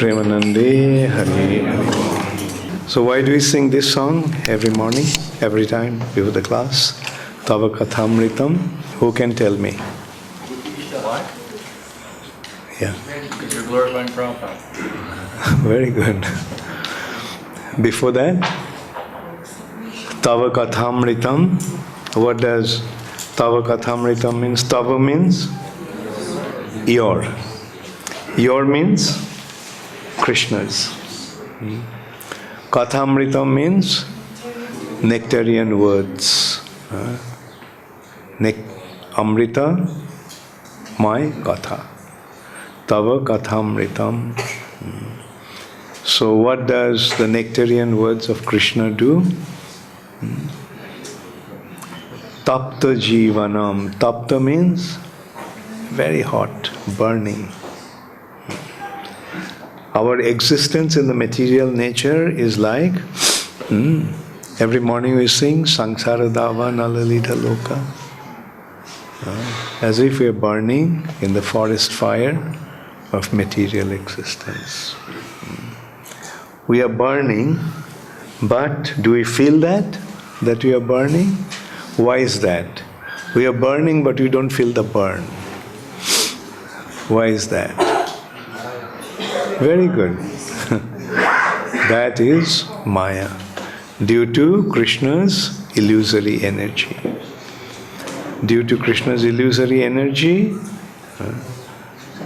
Premanande Hare Hare. So why do we sing this song every morning, every time before the class? Tava Kathamritam. Who can tell me? Why? Yeah. Because you're glorifying Prabhupada. Very good. Before that, Tava Kathamritam. What does Tava Kathamritam means? Tava means your. Your means Krishna's. Kathamritam means nectarian words. Amrita, my Katha. Tava Kathamritam. So what does the nectarian words of Krishna do? Tapta Jivanam. Tapta means very hot, burning. Our existence in the material nature is like, every morning we sing, Sangsara Dava Nalalita Loka. As if we are burning in the forest fire of material existence. We are burning, but do we feel that we are burning? Why is that? We are burning, but we don't feel the burn. Why is that? Very good. That is Maya, due to Krishna's illusory energy. Due to Krishna's illusory energy,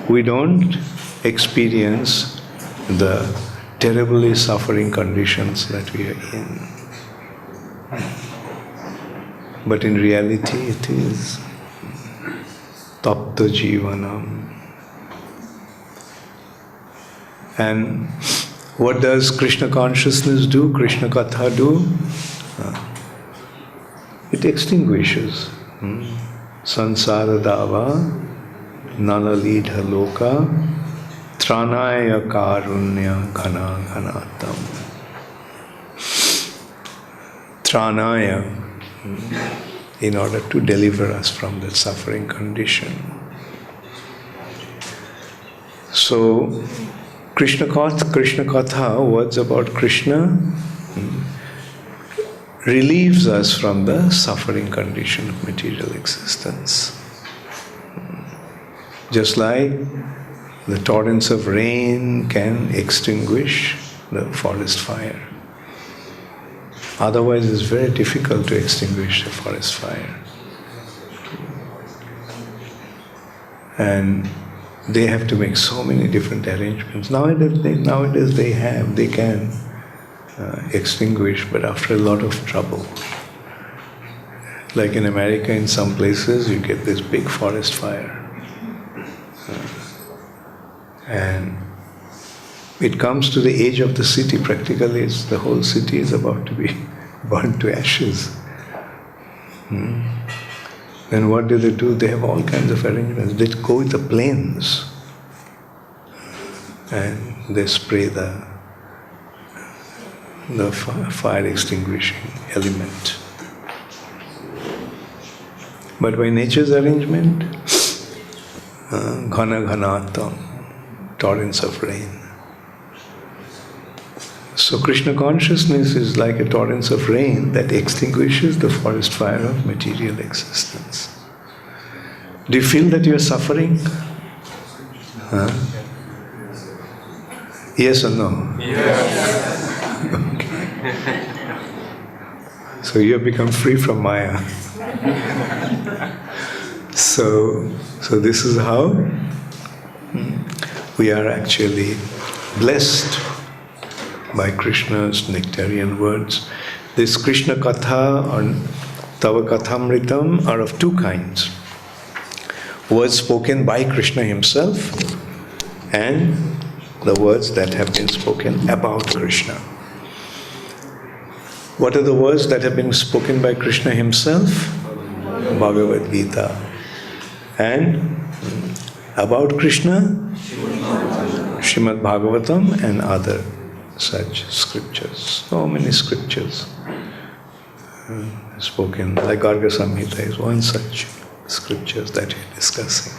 we don't experience the terribly suffering conditions that we are in. But in reality it is Tapta Jivanam. And what does Krishna consciousness do? Krishna Katha do? It extinguishes. Sansara Dava Nalalidha Loka Tranaya Karunya Ghana Ghanatam. Tranaya, in order to deliver us from the suffering condition. So, Krishna Katha, words about Krishna, relieves us from the suffering condition of material existence. Just like the torrents of rain can extinguish the forest fire. Otherwise, it's very difficult to extinguish the forest fire. And they have to make so many different arrangements. Nowadays they can extinguish, but after a lot of trouble. Like in America, in some places, you get this big forest fire. And it comes to the edge of the city, practically the whole city is about to be burnt to ashes. Then what do? They have all kinds of arrangements. They go with the planes and they spray the fire extinguishing element. But by nature's arrangement, ghana ghanatam, torrents of rain. So Krishna consciousness is like a torrent of rain that extinguishes the forest fire of material existence. Do you feel that you are suffering? Yes or no? Yes. Okay. So you have become free from Maya. So this is how we are actually blessed by Krishna's nectarian words. This Krishna Katha or Tava Kathamritam are of two kinds. Words spoken by Krishna himself and the words that have been spoken about Krishna. What are the words that have been spoken by Krishna himself? Bhagavad Gita. And about Krishna, Srimad Bhagavatam and other such scriptures. So many scriptures spoken, like Garga Samhita is one such scriptures that we are discussing.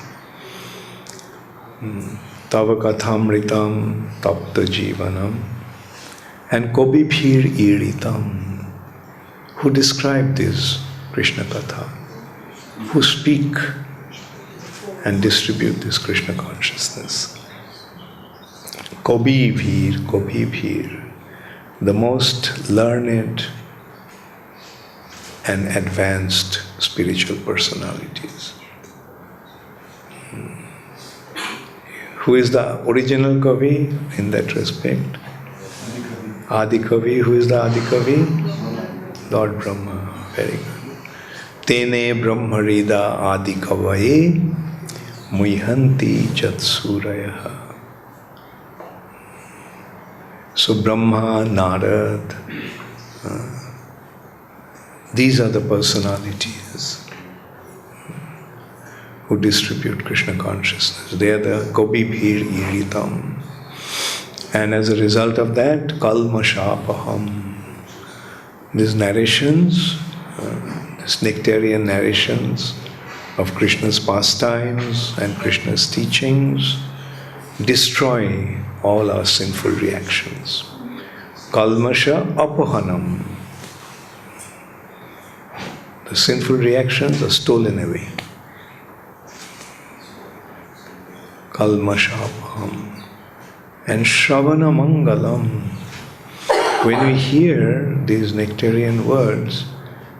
Tava kathamritam tapta jivanam, and Kobibhir iritam, who describe this Krishna Katha, who speak and distribute this Krishna consciousness. Kobibhir, the most learned and advanced spiritual personalities. Who is the original Kavi in that respect? Adi Kavi. Who is the Adi Kavi? Lord Brahma. Very good. Tene Brahmarida Adi Kavaye Muihanti Jatsuraya. So Brahma, Narad, these are the personalities who distribute Krishna consciousness. They are the Kobibhir iritam. And as a result of that, Kalmashapaham. These narrations, these nectarian narrations of Krishna's pastimes and Krishna's teachings destroy all our sinful reactions. Kalmasha apahanam. The sinful reactions are stolen away. Kalmashapaham. And Shravana Mangalam. When we hear these nectarian words,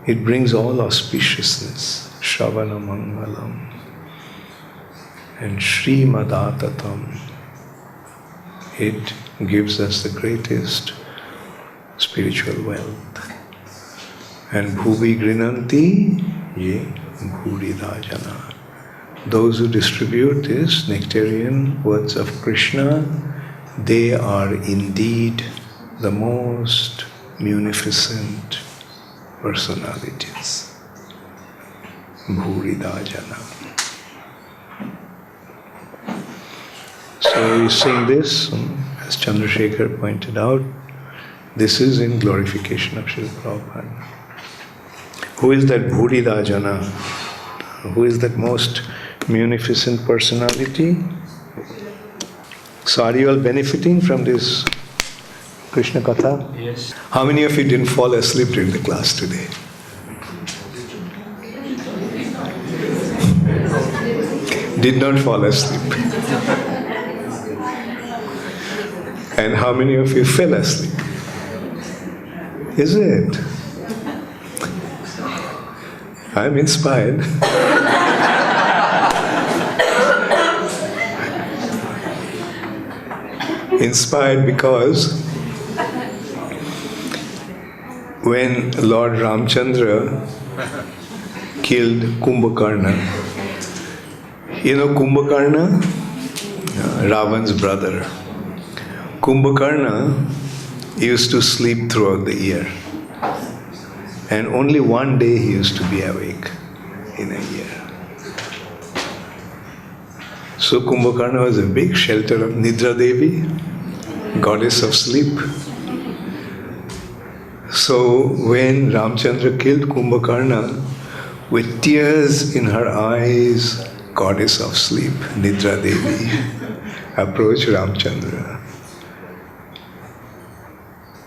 it brings all auspiciousness. Shravana Mangalam. And Srimad-Atatam. It gives us the greatest spiritual wealth. And Bhuvi Grinanti Ye Bhurida Jana. Those who distribute these nectarian words of Krishna, they are indeed the most munificent personalities. Bhurida Jana. So we sing this, as Chandrasekhar pointed out, this is in glorification of Srila Prabhupada. Who is that Bhurida Jana? Who is that most munificent personality? So are you all benefiting from this Krishna Katha? Yes. How many of you didn't fall asleep during the class today? Did not fall asleep. And how many of you fell asleep? Is it? I'm inspired. Inspired because when Lord Ramchandra killed Kumbhakarna, you know Kumbhakarna? Ravan's brother. Kumbhakarna used to sleep throughout the year. And only one day he used to be awake in a year. So Kumbhakarna was a big shelter of Nidra Devi, goddess of sleep. So when Ramchandra killed Kumbhakarna, with tears in her eyes, goddess of sleep, Nidra Devi, approached Ramchandra.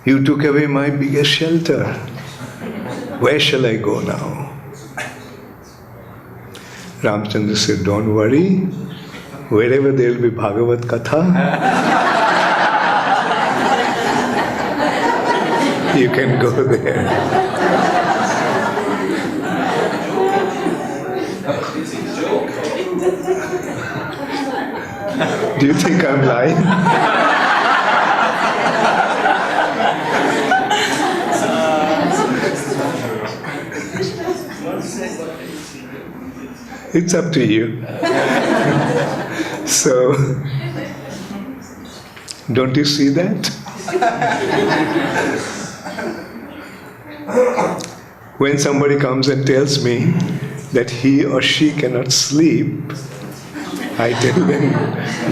You took away my biggest shelter. Where shall I go now? Ramchandra said, don't worry. Wherever there will be Bhagavad Katha, you can go there. Do you think I'm lying? It's up to you. So, don't you see that? When somebody comes and tells me that he or she cannot sleep, I tell them,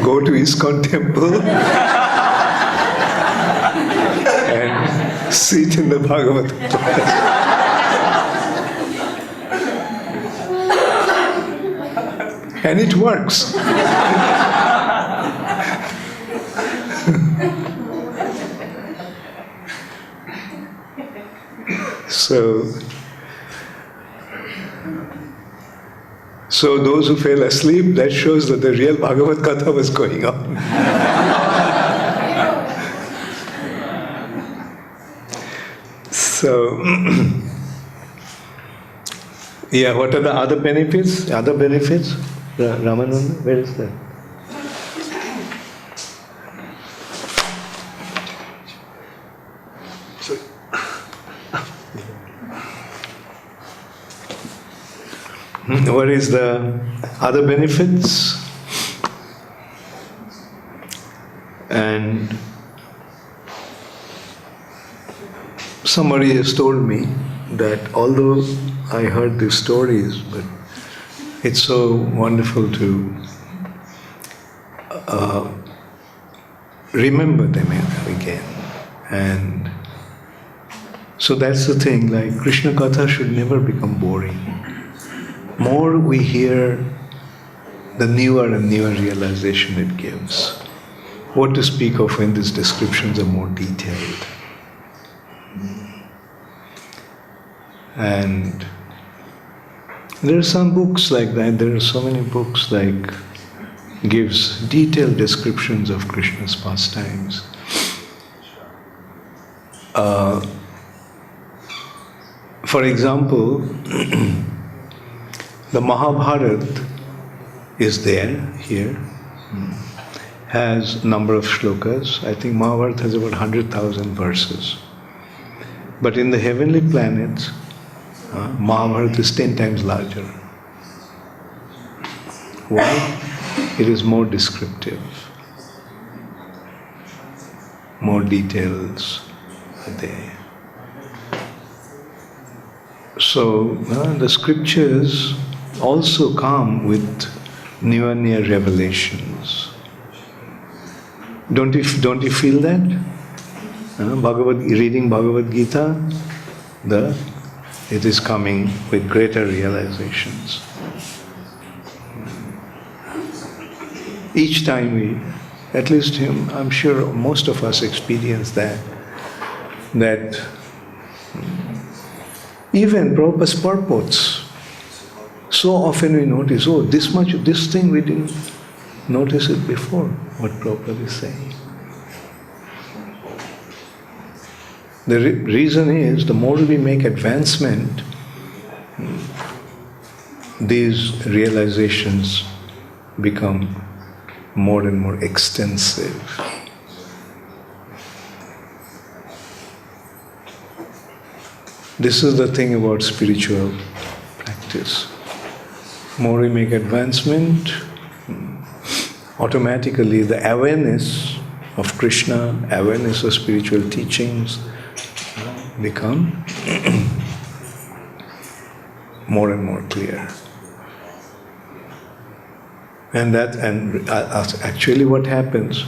go to ISKCON temple and sit in the Bhagavad class. And it works. So those who fell asleep, that shows that the real Bhagavad Katha was going on. So, yeah, what are the other benefits? Other benefits? Ramananda, where is that? What is the other benefits? And somebody has told me that although I heard these stories, but it's so wonderful to remember them again. And so that's the thing, like Krishna Katha should never become boring. More we hear, the newer and newer realization it gives. What to speak of when these descriptions are more detailed. And there are some books like that, there are so many books like gives detailed descriptions of Krishna's pastimes. For example, the Mahabharata is there, here, has number of shlokas. I think Mahabharata has about 100,000 verses. But in the heavenly planets, Mahabharata is 10 times larger. Why? It is more descriptive. More details are there. So the scriptures also come with newer and near revelations. Don't you feel that? Reading Bhagavad Gita, it is coming with greater realizations. Each time we, at least I'm sure most of us experience that even Prabhupada's purports, so often we notice, this thing we didn't notice it before, what Prabhupada is saying. The reason is, the more we make advancement, these realizations become more and more extensive. This is the thing about spiritual practice. More we make advancement, automatically the awareness of Krishna, awareness of spiritual teachings become more and more clear. And actually what happens,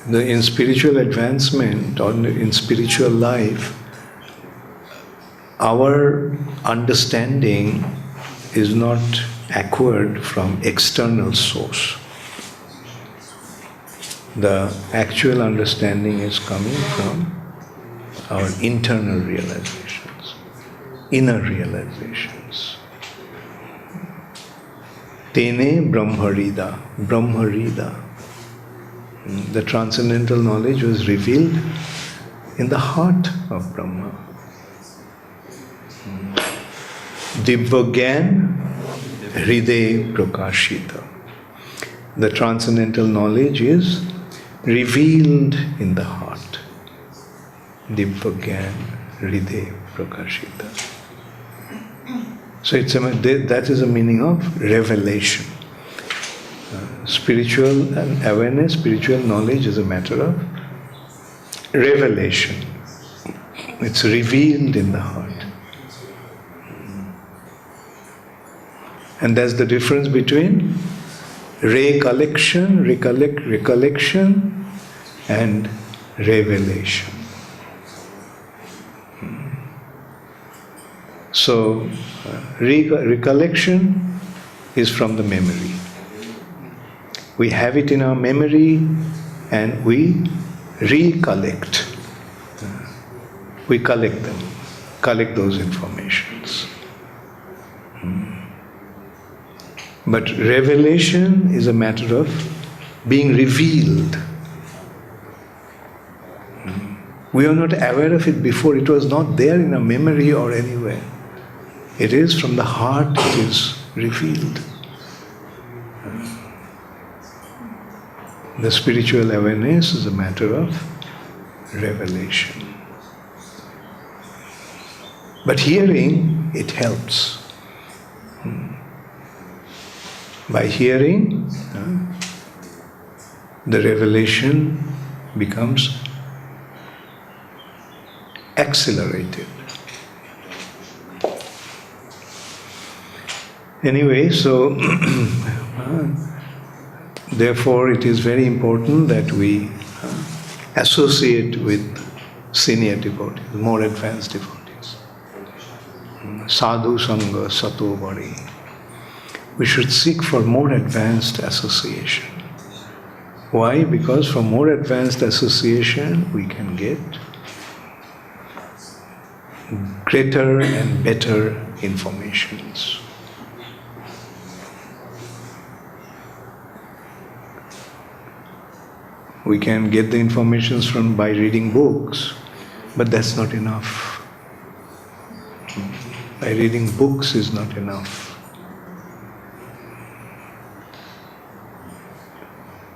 in spiritual advancement or in spiritual life, our understanding is not acquired from external source. The actual understanding is coming from our internal realizations, inner realizations. Tene Brahmarida. The transcendental knowledge was revealed in the heart of Brahma. Divvagyan Hriday Prakashita. The transcendental knowledge is revealed in the heart. Divvagyan Hriday Prakashita. So that is the meaning of revelation. Spiritual awareness, spiritual knowledge is a matter of revelation. It's revealed in the heart. And that's the difference between recollection and revelation. So, recollection is from the memory. We have it in our memory and we recollect. We collect them. collect those informations. But revelation is a matter of being revealed. We are not aware of it before. It was not there in a memory or anywhere. It is from the heart it is revealed. The spiritual awareness is a matter of revelation. But hearing, it helps. By hearing, the revelation becomes accelerated. Anyway, so therefore it is very important that we associate with senior devotees, more advanced devotees. Sadhu Sangha Sato Bari. We should seek for more advanced association. Why? Because from more advanced association we can get greater and better informations. We can get the informations from by reading books, but that's not enough. By reading books is not enough.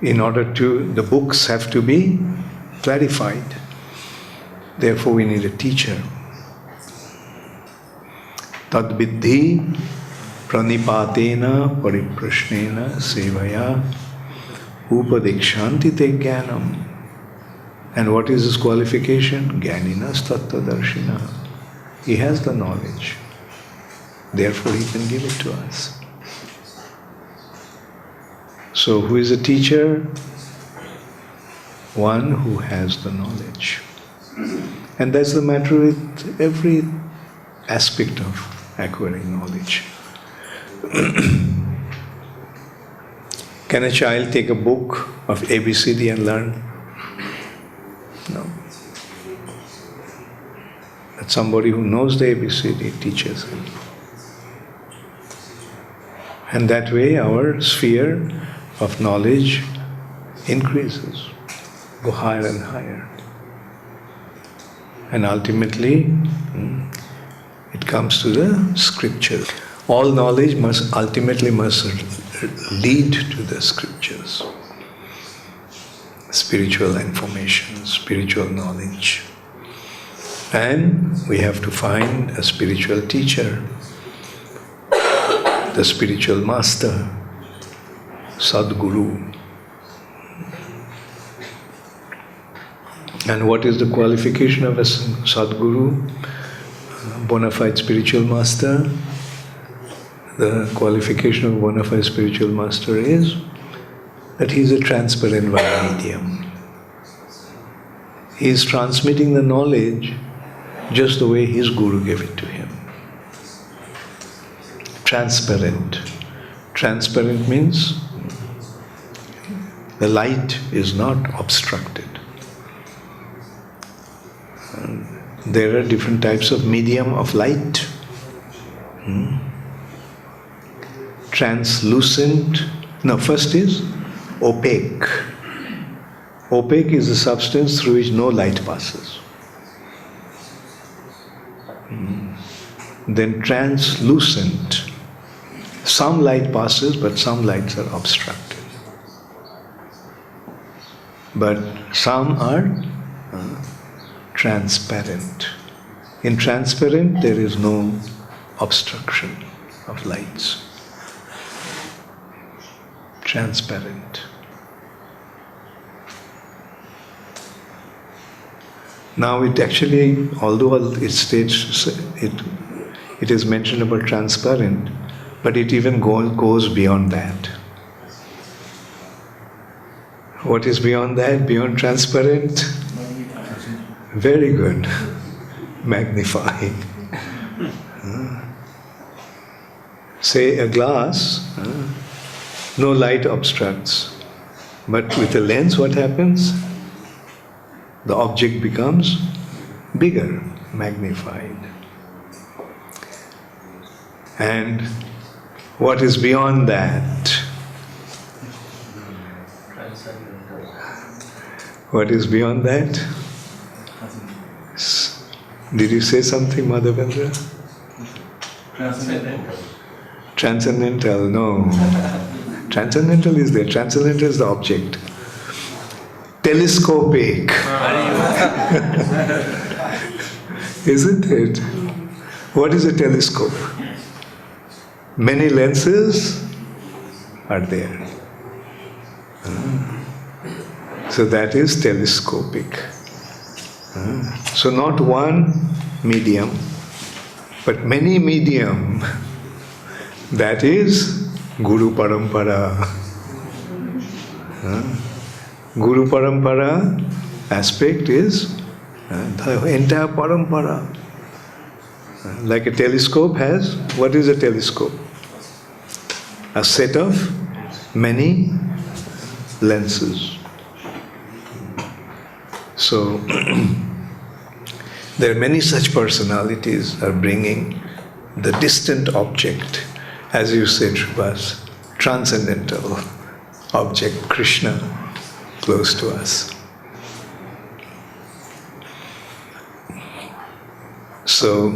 In order to, the books have to be clarified. Therefore we need a teacher. Tad viddhi pranipatena pariprashnena sevaya upadekshanti te jnanam. And what is his qualification? Jnaninas tattvadarshina. He has the knowledge. Therefore he can give it to us. So who is a teacher? One who has the knowledge. And that's the matter with every aspect of acquiring knowledge. Can a child take a book of ABCD and learn? No. But somebody who knows the ABCD teaches him. And that way our sphere of knowledge increases, go higher and higher. And ultimately, it comes to the scripture. All knowledge must ultimately lead to the scriptures. Spiritual information, spiritual knowledge. And we have to find a spiritual teacher, the spiritual master, Sadguru. And what is the qualification of a Sadguru? Bona fide spiritual master. The qualification of a bona fide spiritual master is that he is a transparent medium. He is transmitting the knowledge just the way his guru gave it to him. Transparent. Transparent means the light is not obstructed. There are different types of medium of light. Translucent. No, first is opaque. Opaque is a substance through which no light passes. Then translucent. Some light passes, but some lights are obstructed. But some are transparent. In transparent, there is no obstruction of lights. Transparent. Now it actually, although it states, it is mentioned about transparent, but it even goes beyond that. What is beyond that? Beyond transparent? Very good. Magnifying. Say a glass, no light obstructs. But with a lens, what happens? The object becomes bigger, magnified. And what is beyond that? What is beyond that? Did you say something, Madhavendra? Transcendental, no. Transcendental is there. Transcendental is the object. Telescopic. Isn't it? What is a telescope? Many lenses are there. So that is telescopic. So not one medium, but many medium. That is Guru Parampara. Guru Parampara aspect is the entire Parampara. Like a telescope has, what is a telescope? A set of many lenses. So, there are many such personalities are bringing the distant object, as you said, Shrivas, transcendental object, Krishna, close to us. So,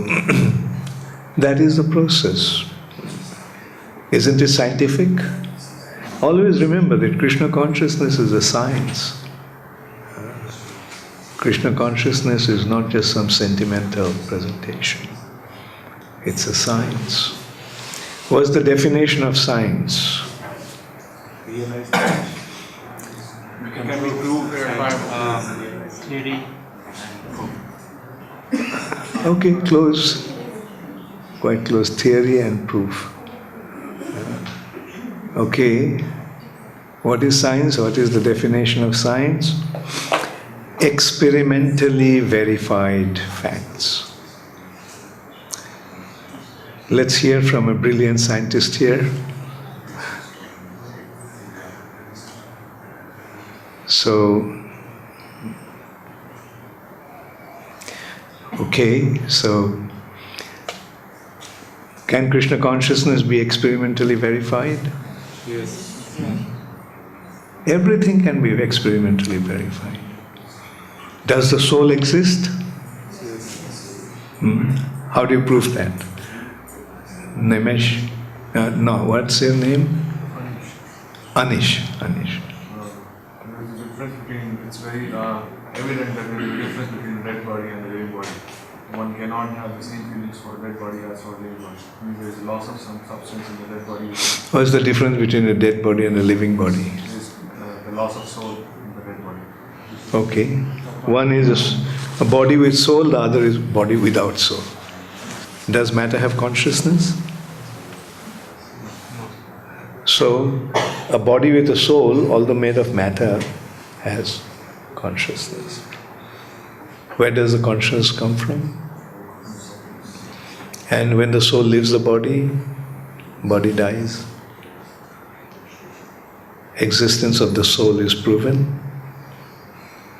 that is the process. Isn't it scientific? Always remember that Krishna consciousness is a science. Krishna consciousness is not just some sentimental presentation. It's a science. What's the definition of science? Realize that we can prove theory. Okay, close. Quite close. Theory and proof. Okay. What is science? What is the definition of science? Experimentally verified facts. Let's hear from a brilliant scientist here. So, okay, so can Krishna consciousness be experimentally verified? Yes. Everything can be experimentally verified. Does the soul exist? Yes. How do you prove that? Nimesh? No, what's your name? Anish. Anish. There is a difference between, it's very evident that there is a difference between the dead body and the living body. One cannot have the same feelings for a dead body as for a living body. I mean, there is loss of some substance in the dead body. What's the difference between a dead body and a living body? There is the loss of soul in the dead body. Okay. One is a body with soul, the other is body without soul. Does matter have consciousness? So, a body with a soul, although made of matter, has consciousness. Where does the consciousness come from? And when the soul leaves the body dies. Existence of the soul is proven,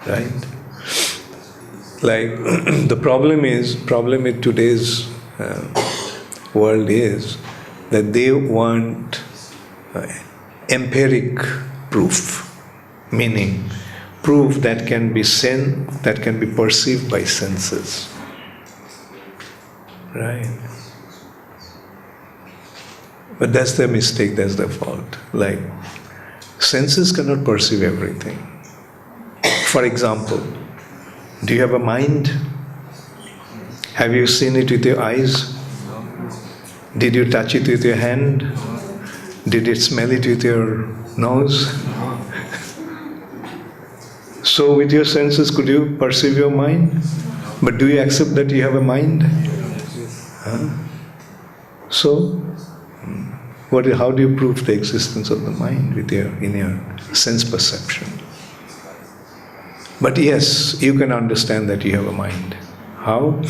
right? Like the problem with today's world is that they want empiric proof, meaning proof that can be that can be perceived by senses. Right? But that's the mistake, that's the fault. Like, senses cannot perceive everything. For example, do you have a mind? Have you seen it with your eyes? Did you touch it with your hand? Did it smell it with your nose? So with your senses, could you perceive your mind? But do you accept that you have a mind? Huh? So, how do you prove the existence of the mind in your sense perception? But yes, you can understand that you have a mind. How?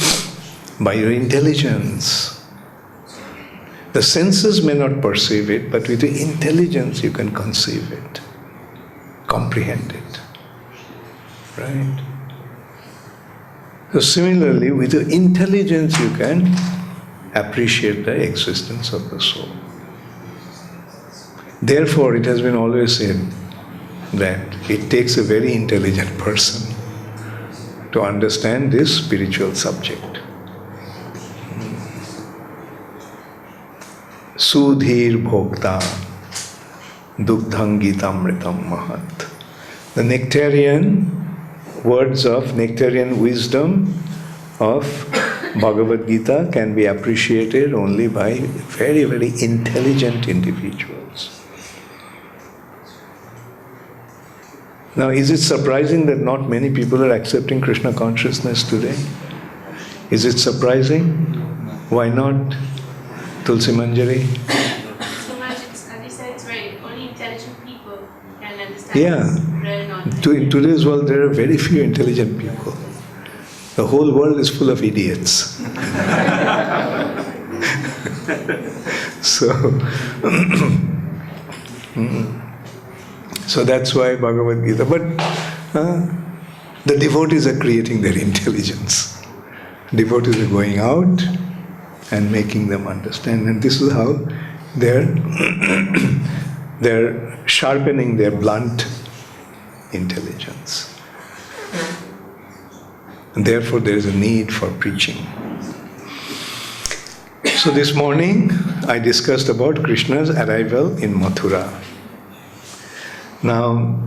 By your intelligence. The senses may not perceive it, but with your intelligence you can conceive it, comprehend it. Right? So similarly, with your intelligence you can appreciate the existence of the soul. Therefore, it has been always said that it takes a very intelligent person to understand this spiritual subject. Sudhir bhokta dugdham gitamritam mahat. The nectarian words of nectarian wisdom of Bhagavad Gita can be appreciated only by very, very intelligent individuals. Now, is it surprising that not many people are accepting Krishna consciousness today? Is it surprising? Why not? Tulsi Manjari? So much, as you said, it's very, only intelligent people can understand Yeah. this. Really not. In today's world, there are very few intelligent people. The whole world is full of idiots. So, so that's why Bhagavad Gita. But the devotees are creating their intelligence. Devotees are going out and making them understand. And this is how they're sharpening their blunt intelligence. And therefore there is a need for preaching. So this morning I discussed about Krishna's arrival in Mathura. Now,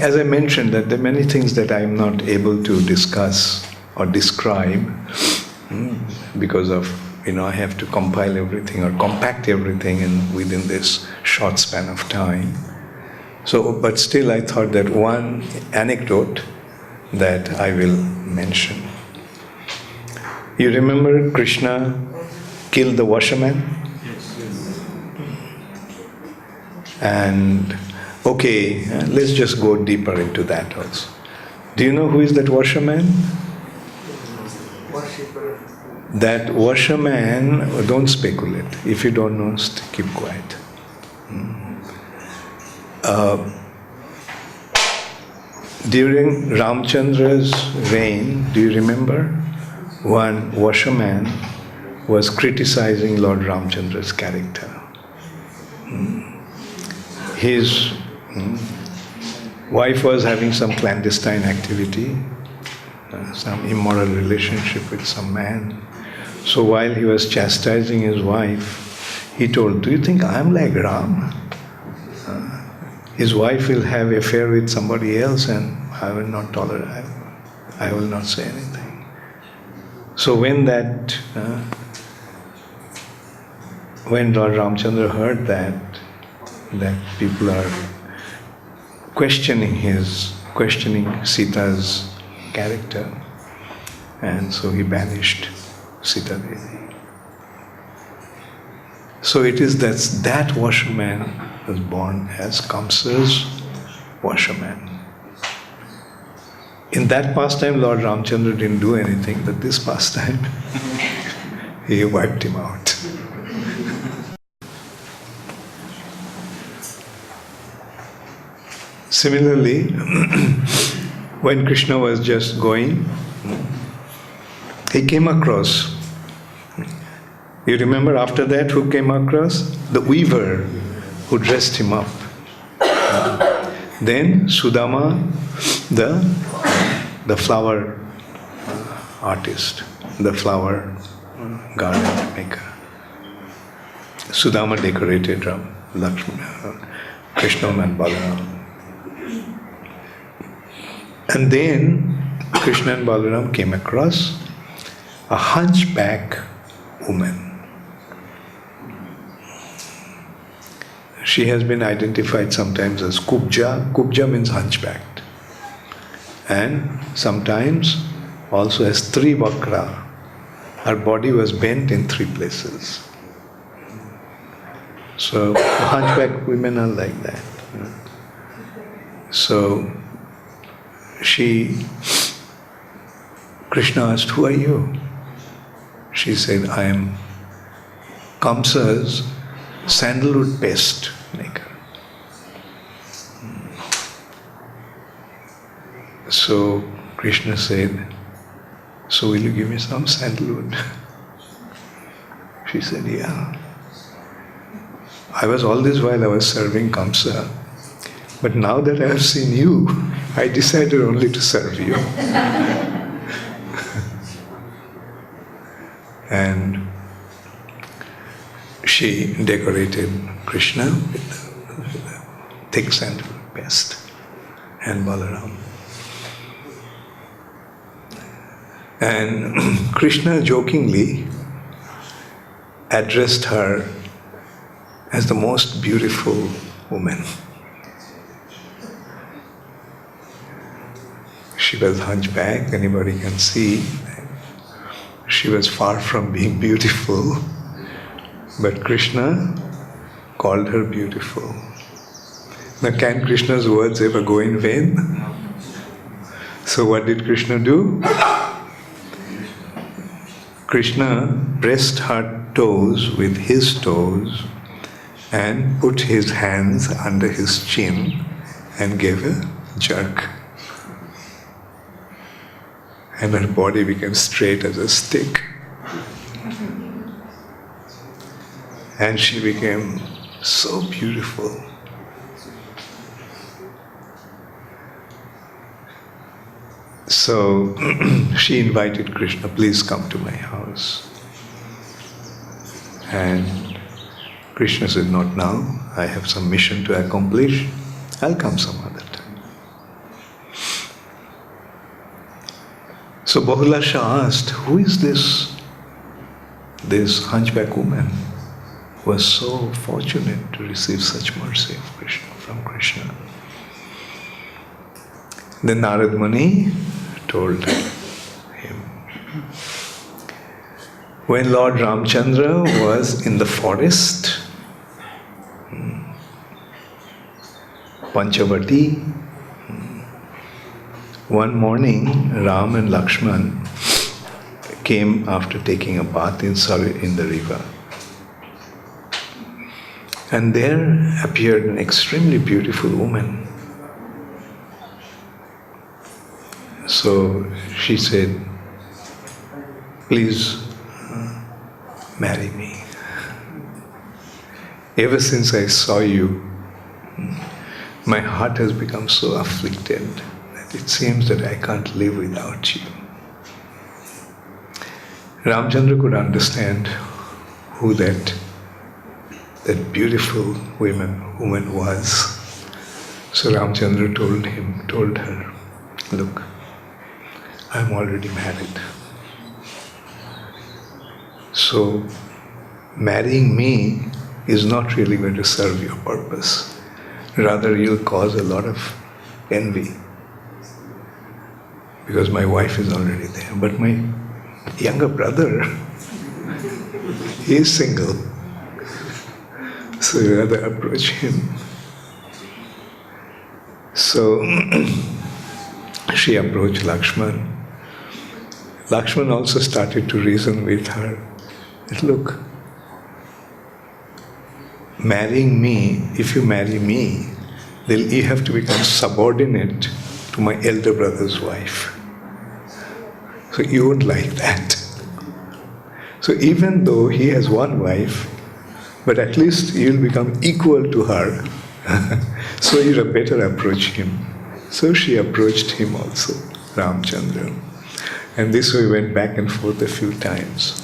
as I mentioned, that there are many things that I am not able to discuss or describe because of, I have to compile everything or compact everything within this short span of time. So, but still I thought that one anecdote that I will mention. You remember Krishna killed the Washerman? Yes. And okay, let's just go deeper into that also. Do you know who is that Washerman? Worshipper. That Washerman, don't speculate. If you don't know, keep quiet. During Ramchandra's reign, do you remember? One Washerman was criticizing Lord Ramchandra's character. His wife was having some clandestine activity, some immoral relationship with some man. So while he was chastising his wife, he told, "Do you think I'm like Ram? His wife will have an affair with somebody else and I will not tolerate, I will not say anything." So when Lord Ramchandra heard that people are questioning Sita's character, and so he banished Sita Devi. So it is that Washerman was born as Kamsa's Washerman. In that pastime, Lord Ramchandra didn't do anything, but this pastime, he wiped him out. Similarly, when Krishna was just going, he came across. You remember after that who came across? The weaver who dressed him up. Then Sudama, the flower artist, the flower garden maker. Sudama decorated Krishna and Balarama. And then Krishna and Balaram came across a hunchback woman. She has been identified sometimes as Kubja. Kubja means hunchbacked. And sometimes also as Trivakra. Her body was bent in 3 places. So hunchback women are like that. So Krishna asked, "Who are you?" She said, "I am Kamsa's sandalwood paste maker." So Krishna said, "So will you give me some sandalwood?" She said, yeah. I was all this while I was serving Kamsa. But now that I have seen you, I decided only to serve you. And she decorated Krishna with a thick sandal vest and Balaram. And Krishna jokingly addressed her as the most beautiful woman. She was hunchback, anybody can see. She was far from being beautiful, but Krishna called her beautiful. Now, can Krishna's words ever go in vain? So what did Krishna do? Krishna pressed her toes with his toes and put his hands under his chin and gave a jerk. And her body became straight as a stick. And she became so beautiful. So she invited Krishna, please come to my house. And Krishna said, not now, I have some mission to accomplish, I'll come some other time. So Bahulasha asked, who is this hunchback woman who was so fortunate to receive such mercy from Krishna? Then Narad Muni told him, when Lord Ramchandra was in the forest, Panchavati, one morning Ram and Lakshman came after taking a bath in the river. And there appeared an extremely beautiful woman. So she said, please marry me. Ever since I saw you, my heart has become so afflicted that it seems that I can't live without you. Ramchandra could understand who that beautiful woman was. So Ramchandra told her, look, I'm already married. So marrying me is not really going to serve your purpose. Rather, you'll cause a lot of envy. Because my wife is already there. But my younger brother, he is single. So you rather approach him. So she approached Lakshman. Lakshman also started to reason with her. Look, marrying me, if you marry me, then you have to become subordinate to my elder brother's wife. So you won't like that. So even though he has one wife, but at least you'll become equal to her. So you had better approach him. So she approached him also, Ramchandra. And this way went back and forth a few times.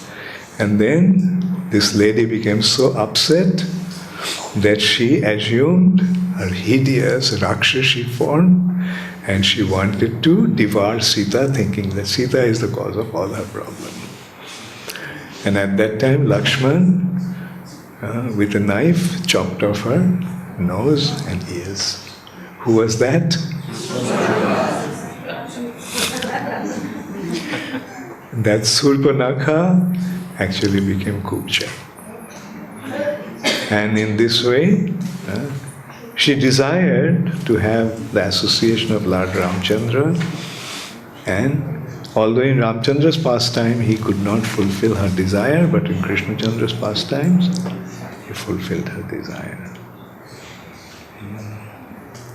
And then this lady became so upset that she assumed her hideous Rakshasi form and she wanted to devour Sita, thinking that Sita is the cause of all her problem. And at that time, Lakshman, with a knife, chopped off her nose and ears. Who was that? That Surpanakha actually became Kubja. And in this way, she desired to have the association of Lord Ramchandra, and although in Ramchandra's pastime he could not fulfill her desire, but in Krishna Chandra's pastimes he fulfilled her desire.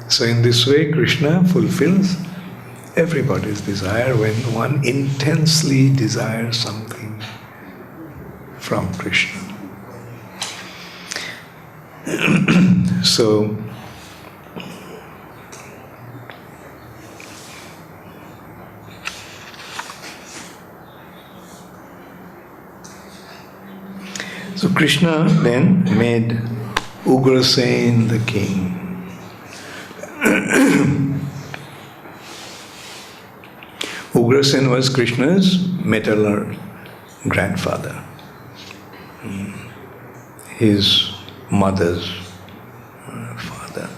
So in this way Krishna fulfills everybody's desire when one intensely desires something from Krishna. So, Krishna then made Ugrasen the king. Ugrasen was Krishna's maternal grandfather, his mother's father.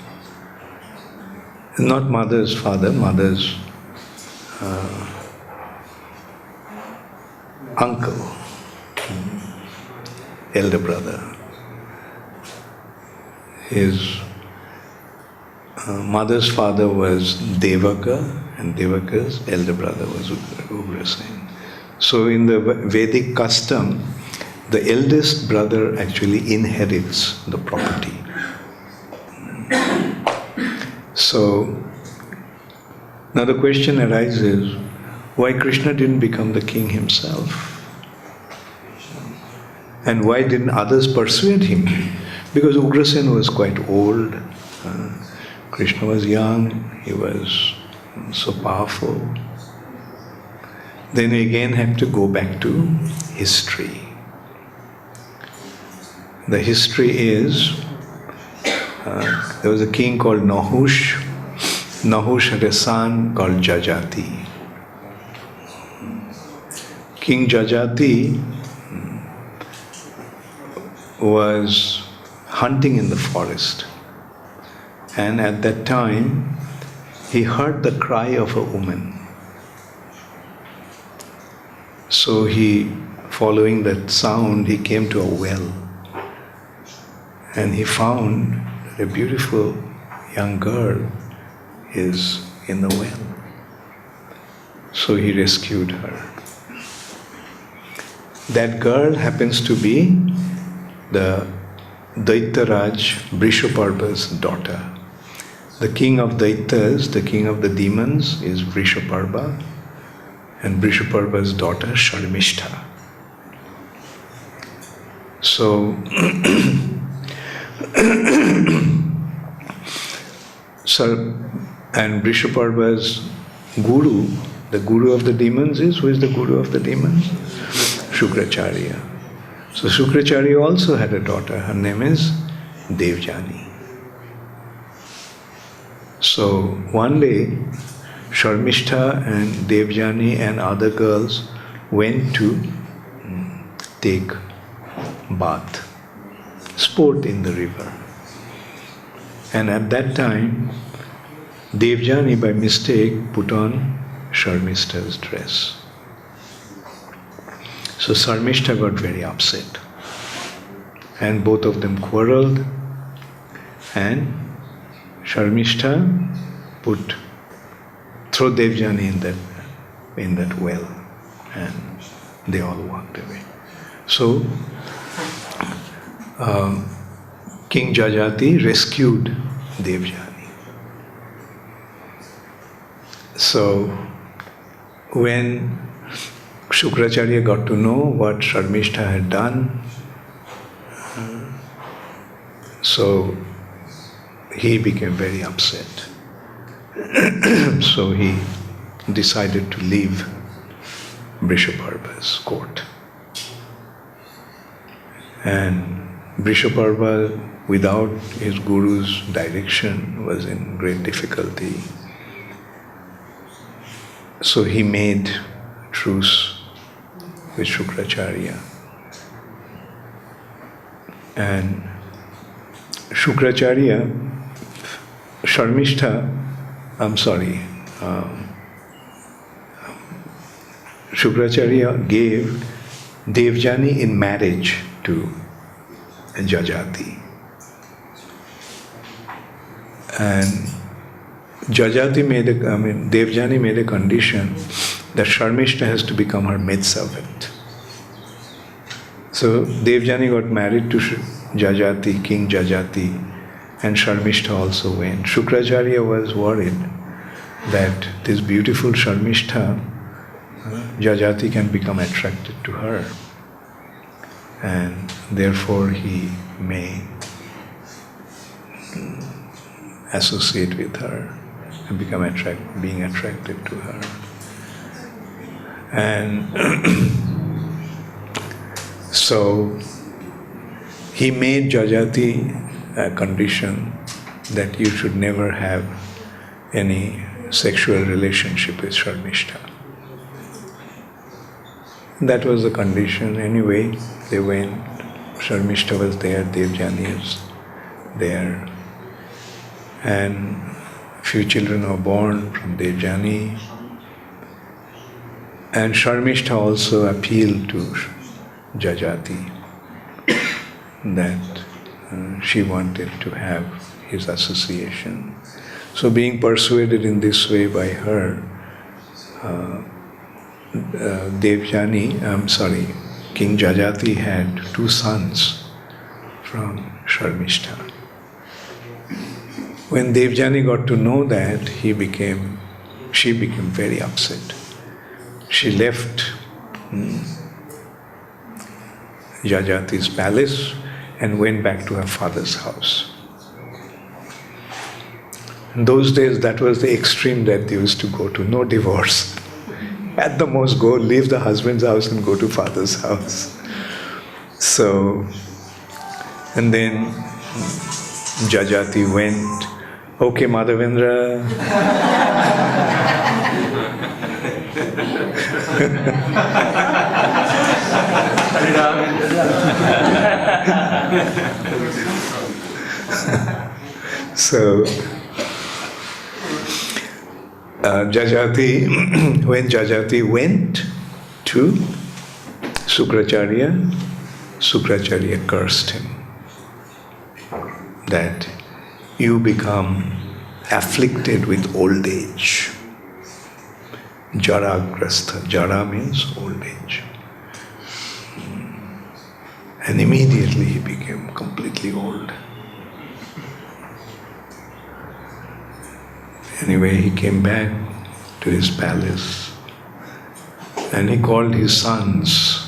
Not mother's father, mother's uncle, elder brother. His mother's father was Devaka, and Devaka's elder brother was Ugrasen. So in the Vedic custom, the eldest brother actually inherits the property. So now the question arises, why Krishna didn't become the king himself? And why didn't others persuade him? Because Ugrasen was quite old. Krishna was young, he was so powerful. Then we again have to go back to history. The history is, there was a king called Nahush. Nahush had a son called Jajati. King Jajati was hunting in the forest. And at that time, he heard the cry of a woman. So he, following that sound, he came to a well. And he found a beautiful young girl is in the well. So he rescued her. That girl happens to be the Daitaraj Vrishaparva's daughter. The king of Daitas, the king of the demons, is Vrishaparva, and Vrishaparva's daughter Sharmishtha. So, and Vrishaparva's guru, the guru of the demons is, who is the guru of the demons? Shukracharya. So Shukracharya also had a daughter, her name is Devjani. So one day, Sharmishtha and Devjani and other girls went to take bath, sport in the river. And at that time, Devjani by mistake put on Sharmishta's dress. So Sharmishta got very upset. And both of them quarreled, and Sharmishta threw Devjani in that well, and they all walked away. So King Jajati rescued Devjani. So when Shukracharya got to know what Sharmishta had done, so he became very upset. So he decided to leave Vrishaparva's court. And Vrishaparva, without his guru's direction, was in great difficulty. So he made truce with Shukracharya. And Shukracharya, Shukracharya gave Devjani in marriage to Jajati. And Devjani made a condition that Sharmishta has to become her maidservant. So Devjani got married to Jajati, King Jajati, and Sharmishta also went. Shukracharya was worried that this beautiful Sharmishta, Jajati can become attracted to her. and therefore he may associate with her and become being attracted to her. And so he made Jajati a condition that you should never have any sexual relationship with Sharmishta. That was the condition. Anyway, they went. Sharmishta was there, Devjani is there. And few children were born from Devjani. And Sharmishta also appealed to Jajati that she wanted to have his association. So being persuaded in this way by her, King Jajati had 2 sons from Sharmishta. When Devjani got to know that, she became very upset. She left Jajati's palace and went back to her father's house. In those days, that was the extreme that they used to go to, no divorce. At the most, leave the husband's house and go to father's house. So, and then Jajati went, okay, Madhavendra. So, Jajati, when Jajati went to Sukracharya cursed him that you become afflicted with old age. Jaragrastha. Jara means old age. And immediately he became completely old. Anyway, he came back to his palace and he called his sons.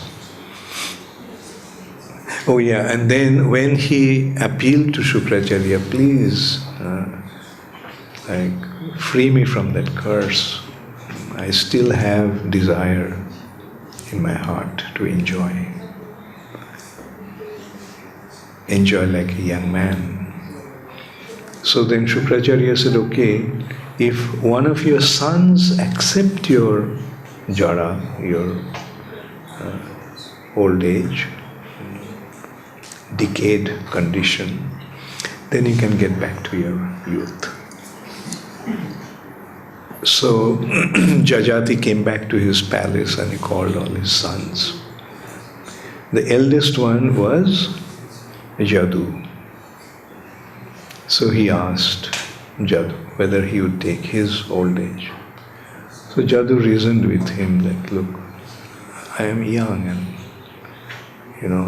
Oh yeah, and then when he appealed to Shukracharya, please, free me from that curse. I still have desire in my heart to enjoy like a young man. So then Shukracharya said, okay, if one of your sons accept your jara, your old age, decayed condition, then you can get back to your youth. So Jajati came back to his palace and he called all his sons. The eldest one was Jadu. So he asked Jadu whether he would take his old age. So Jadu reasoned with him that, look, I am young and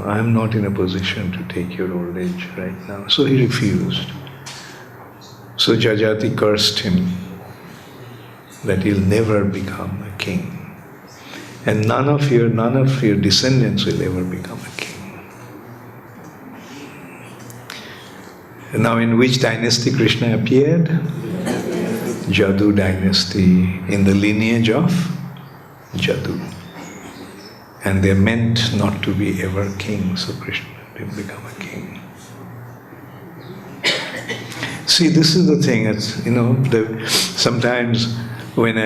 I am not in a position to take your old age right now. So he refused. So Jajati cursed him that he'll never become a king. And none of your descendants will ever become a king. And now in which dynasty Krishna appeared? Jadu dynasty, in the lineage of Jadu. And they're meant not to be ever king, so Krishna didn't become a king. See, this is the thing, sometimes when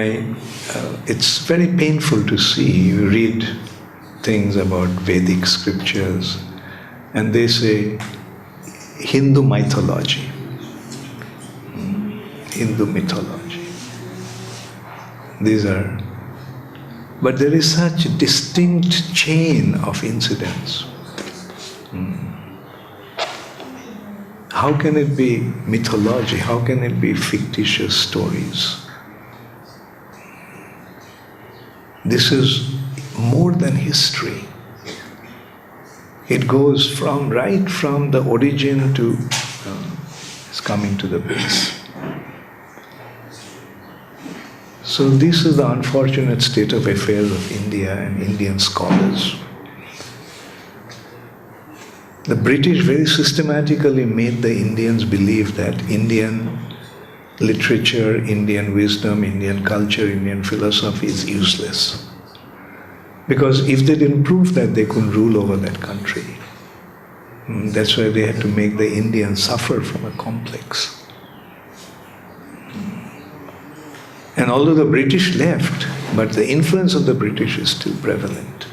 it's very painful to see, you read things about Vedic scriptures, and they say Hindu mythology. Hindu mythology. But there is such a distinct chain of incidents. How can it be mythology? How can it be fictitious stories? This is more than history. It goes right from the origin to it's coming to the base. So this is the unfortunate state of affairs of India and Indian scholars. The British very systematically made the Indians believe that Indian literature, Indian wisdom, Indian culture, Indian philosophy is useless. Because if they didn't prove that, they couldn't rule over that country. That's why they had to make the Indians suffer from a complex. And although the British left, but the influence of the British is still prevalent.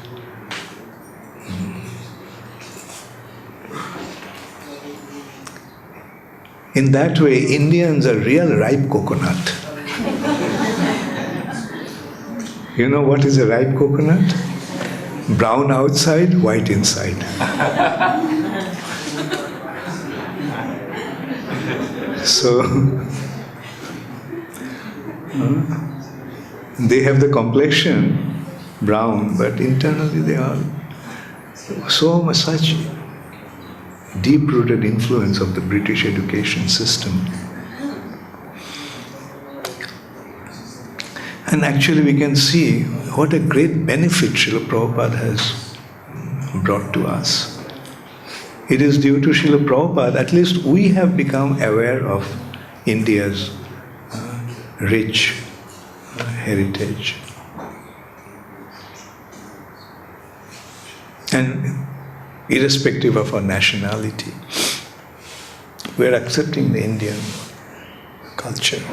In that way, Indians are real ripe coconut. You know what is a ripe coconut? Brown outside, white inside. So, they have the complexion brown, but internally they are such deep-rooted influence of the British education system. And actually we can see what a great benefit Srila Prabhupada has brought to us. It is due to Srila Prabhupada, at least we have become aware of India's rich heritage. And irrespective of our nationality, we are accepting the Indian culture.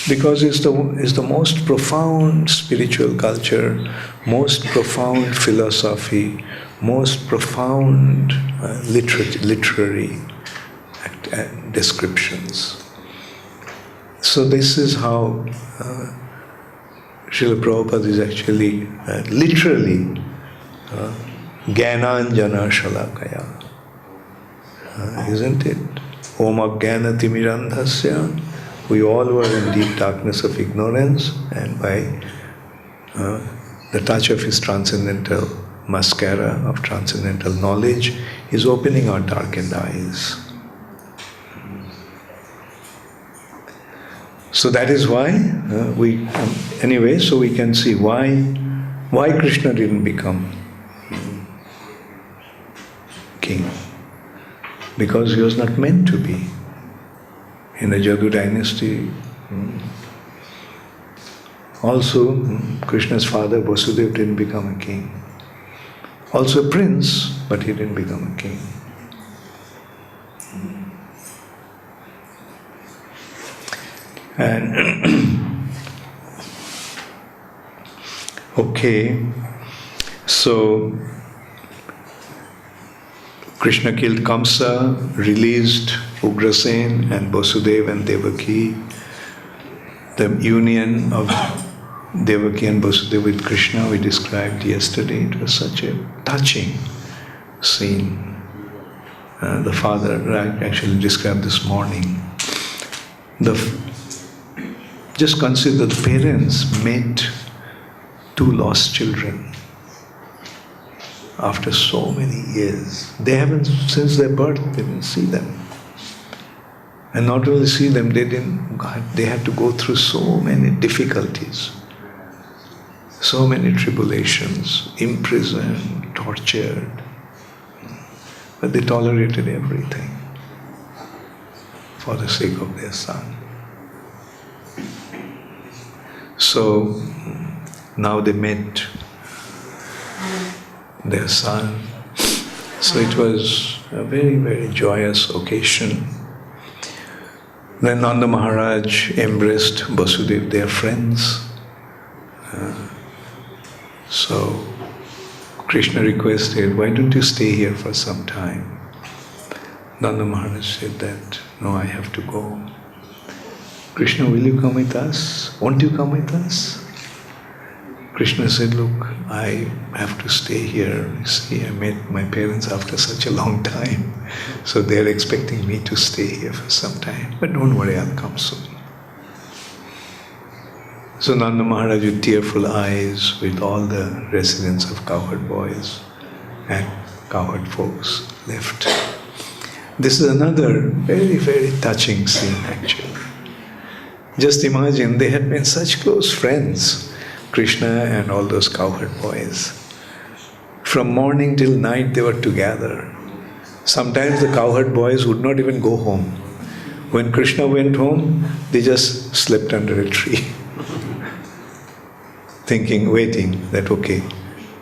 Because it's the most profound spiritual culture, most profound philosophy, most profound literary descriptions. So this is how Srila Prabhupada is actually literally Jnananjana Shalakaya. Isn't it? Om Ajnana Timirandhasya. We all were in deep darkness of ignorance, and by the touch of his transcendental mascara of transcendental knowledge, is opening our darkened eyes. So that is why anyway, so we can see why Krishna didn't become king. Because he was not meant to be. In the Jadu dynasty, also Krishna's father Vasudeva didn't become a king. Also a prince, but he didn't become a king. And okay, so Krishna killed Kamsa, released Ugrasen and Vasudeva and Devaki. The union of Devaki and Vasudeva with Krishna we described yesterday. It was such a touching scene. The father actually described this morning. Just consider the parents met two lost children after so many years. They haven't, since their birth, they didn't see them. And not only see them, they had to go through so many difficulties, so many tribulations, imprisoned, tortured. But they tolerated everything for the sake of their son. So now they met their son. So it was a very, very joyous occasion. Then Nanda Maharaj embraced Vasudeva, their friends. So Krishna requested, why don't you stay here for some time? Nanda Maharaj said that, no, I have to go. Krishna, will you come with us? Won't you come with us? Krishna said, look, I have to stay here. You see, I met my parents after such a long time. So they're expecting me to stay here for some time. But don't worry, I'll come soon. So Nanda Maharaj with tearful eyes, with all the residents of cowherd boys and cowherd folks left. This is another very, very touching scene actually. Just imagine, they had been such close friends, Krishna and all those cowherd boys. From morning till night they were together. Sometimes the cowherd boys would not even go home. When Krishna went home, they just slept under a tree. Thinking, waiting that okay,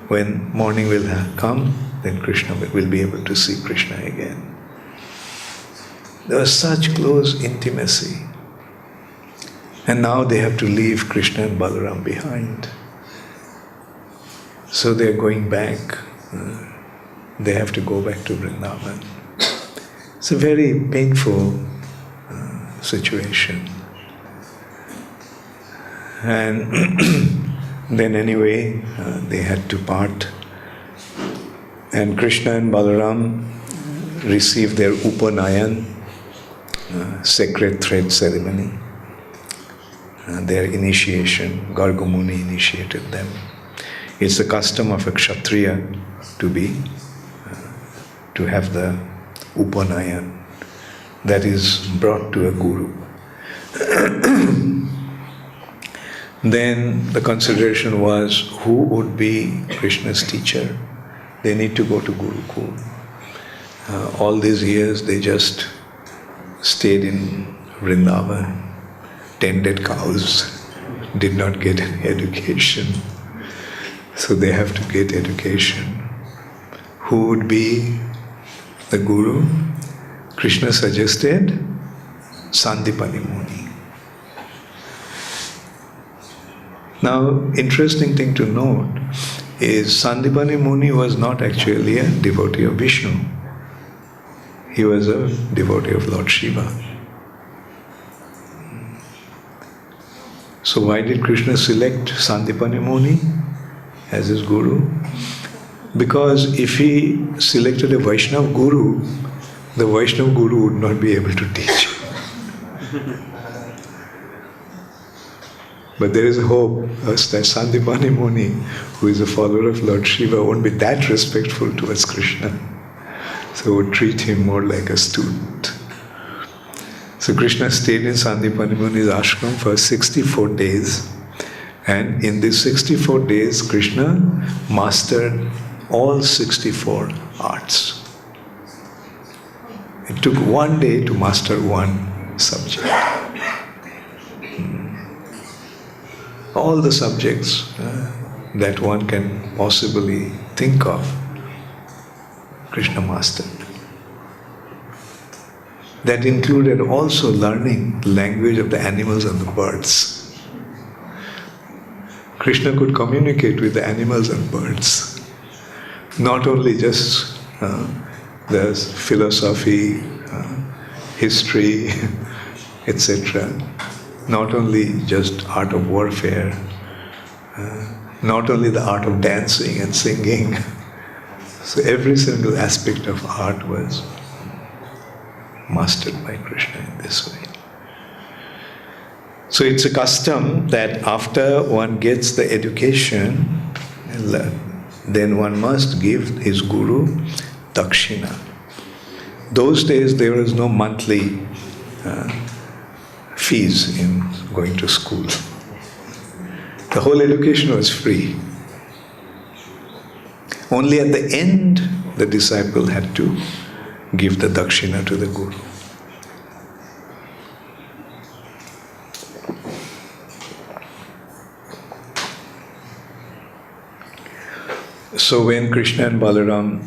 when morning will come, then Krishna will be able to see Krishna again. There was such close intimacy. And now they have to leave Krishna and Balaram behind. So they are going back. They have to go back to Vrindavan. It's a very painful situation. And then anyway, they had to part. And Krishna and Balaram received their Upanayan, sacred thread ceremony. Their initiation, Garga Muni initiated them. It's the custom of a Kshatriya to have the Upanayan that is brought to a guru. Then the consideration was who would be Krishna's teacher. They need to go to Gurukul. All these years they just stayed in Vrindavan, tended cows, did not get any education. So they have to get education. Who would be the guru? Krishna suggested Sandipani Muni. Now, interesting thing to note is Sandipani Muni was not actually a devotee of Vishnu. He was a devotee of Lord Shiva. So why did Krishna select Sandipani Muni as his guru? Because if he selected a Vaishnava guru, the Vaishnava guru would not be able to teach. But there is a hope that Sandipani Muni, who is a follower of Lord Shiva, won't be that respectful towards Krishna. So would treat him more like a student. So Krishna stayed in Sandipani Muni's ashram for 64 days. And in these 64 days, Krishna mastered all 64 arts. It took one day to master one subject. All the subjects that one can possibly think of, Krishna mastered. That included also learning the language of the animals and the birds. Krishna could communicate with the animals and birds. Not only just the philosophy, history, etc. Not only just art of warfare, not only the art of dancing and singing. So every single aspect of art was mastered by Krishna in this way. So it's a custom that after one gets the education, then one must give his guru dakshina. Those days there was no monthly fees in going to school. The whole education was free. Only at the end the disciple had to give the dakshina to the guru. So when Krishna and Balaram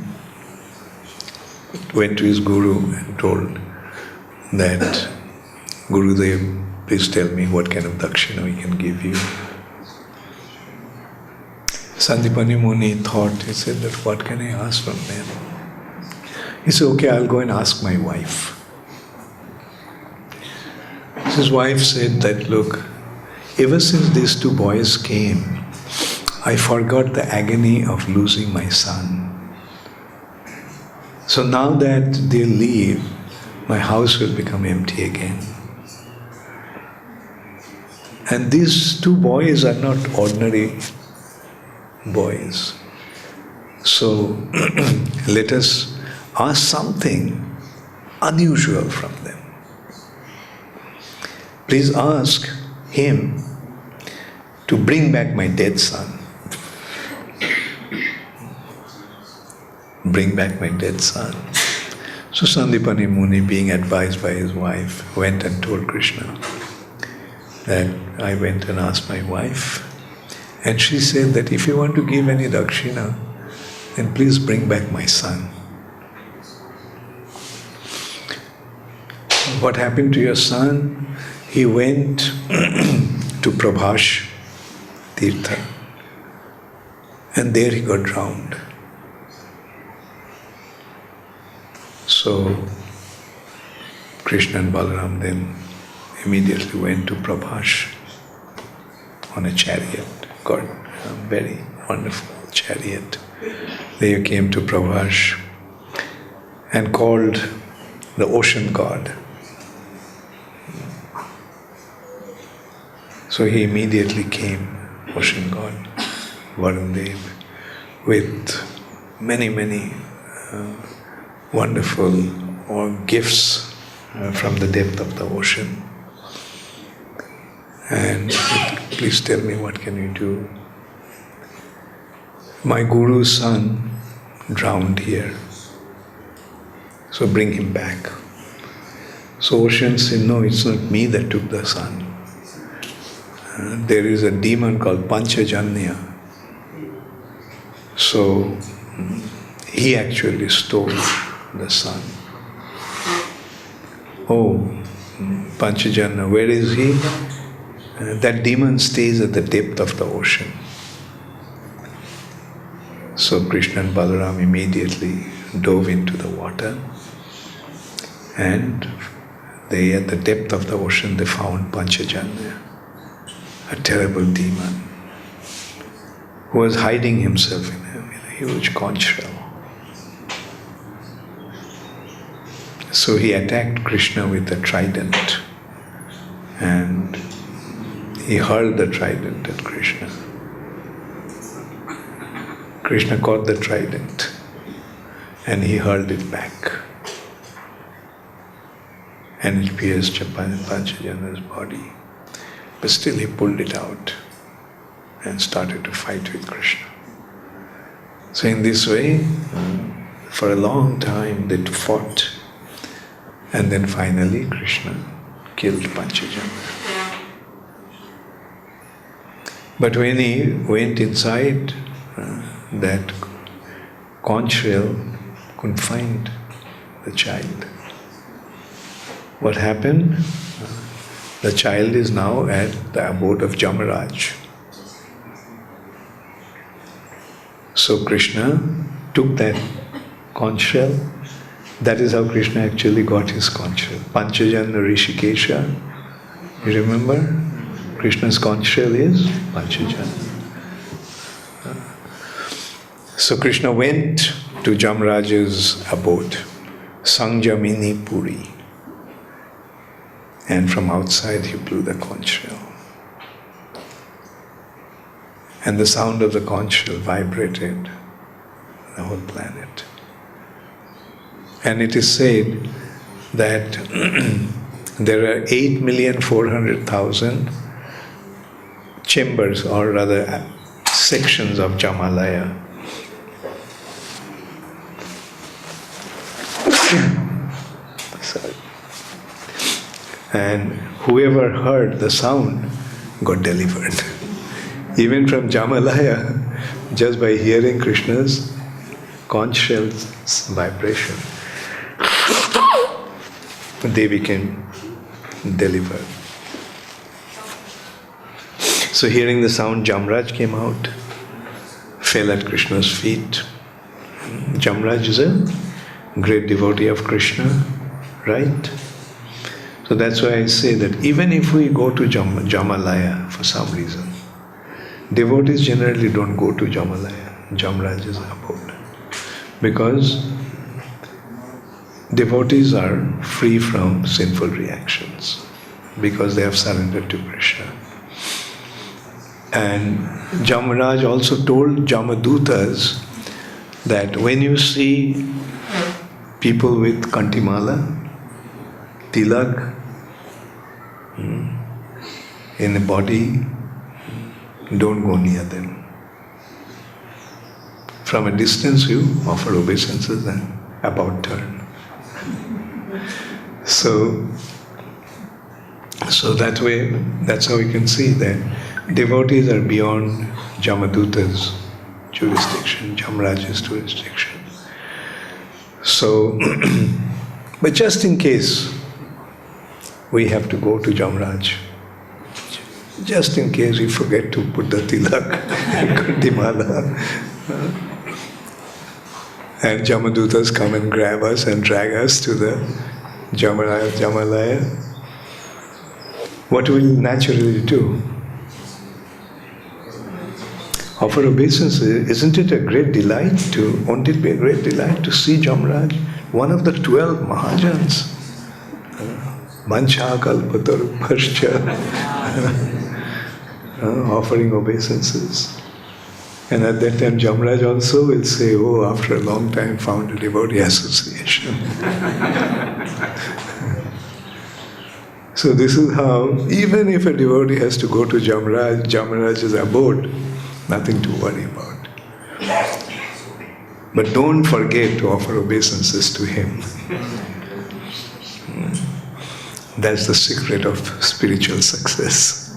went to his guru and told that, Gurudev, please tell me what kind of dakshina we can give you. Sandipani Muni thought, he said that what can I ask from them? He said, okay, I'll go and ask my wife. His wife said that, look, ever since these two boys came, I forgot the agony of losing my son. So now that they leave, my house will become empty again. And these two boys are not ordinary boys. So let us ask something unusual from them. Please ask him to bring back my dead son. bring back my dead son. So Sandipani Muni, being advised by his wife, went and told Krishna that I went and asked my wife, and she said that if you want to give any dakshina, then please bring back my son. What happened to your son? He went to Prabhash Tirtha, and there he got drowned. So Krishna and Balaram then immediately went to Prabhash on a chariot, got a very wonderful chariot. They came to Prabhash and called the ocean god. So he immediately came, ocean god, Varun Dev, with many wonderful gifts from the depth of the ocean. And please tell me, what can you do? My guru's son drowned here, so bring him back. So ocean said, no, it's not me that took the son. There is a demon called Panchajanya. So he actually stole the son. Oh, Panchajanya, where is he? That demon stays at the depth of the ocean. So Krishna and Balaram immediately dove into the water, and they, at the depth of the ocean, they found Panchajanya, a terrible demon who was hiding himself in a huge conch shell. So he attacked Krishna with a trident, and he hurled the trident at Krishna. Krishna caught the trident and he hurled it back, and it pierced Panchajanya's body. But still he pulled it out and started to fight with Krishna. So in this way, for a long time they fought, and then finally Krishna killed Panchajanya. But when he went inside that conch shell, couldn't find the child. What happened? The child is now at the abode of Jamaraj. So Krishna took that conch shell. That is how Krishna actually got his conch shell. Panchajanya Rishikesha. You remember? Krishna's conch shell is Panchajanya. So Krishna went to Jamaraj's abode, Sangjamini Puri. And from outside he blew the conch shell. And the sound of the conch shell vibrated the whole planet. And it is said that there are 8,400,000 chambers, or rather sections of Jamalaya. Sorry. And whoever heard the sound got delivered. Even from Jamalaya, just by hearing Krishna's conch shell's vibration, they became delivered. So hearing the sound, Jamraj came out, fell at Krishna's feet. Jamraj is a great devotee of Krishna, right? So that's why I say that even if we go to Jamalaya for some reason, devotees generally don't go to Jamalaya, Jamraj's abode, because devotees are free from sinful reactions because they have surrendered to Krishna. And Jamaraj also told Jamadutas that when you see people with kantimala, tilak in the body, don't go near them. From a distance you offer obeisances and about turn. So that way, that's how we can see that devotees are beyond Jamaduta's jurisdiction, Jamraj's jurisdiction. So, but just in case we have to go to Jamraj, just in case we forget to put the tilak, Kundimala, and Jamadutas come and grab us and drag us to the Jamalaya, what will we naturally do? Offer obeisances. Isn't it a great delight won't it be a great delight to see Jamraj, one of the 12 Mahajans? Mancha kalpatarupascha, offering obeisances. And at that time Jamraj also will say, oh, after a long time found a devotee association. So this is how, even if a devotee has to go to Jamraj's abode, nothing to worry about. But don't forget to offer obeisances to him. That's the secret of spiritual success.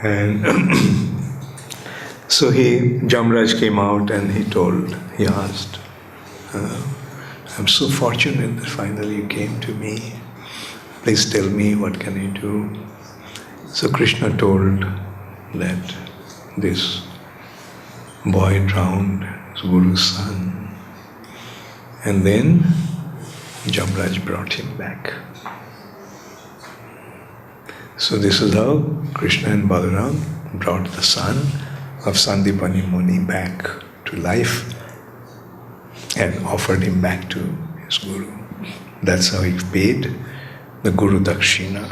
And so Jamraj came out and he asked, I'm so fortunate that finally you came to me. Please tell me, what can I do? So Krishna told that this boy drowned, his guru's son. And then Jamraj brought him back. So this is how Krishna and Balarama brought the son of Sandipani Muni back to life and offered him back to his guru. That's how he paid the Guru Dakshina.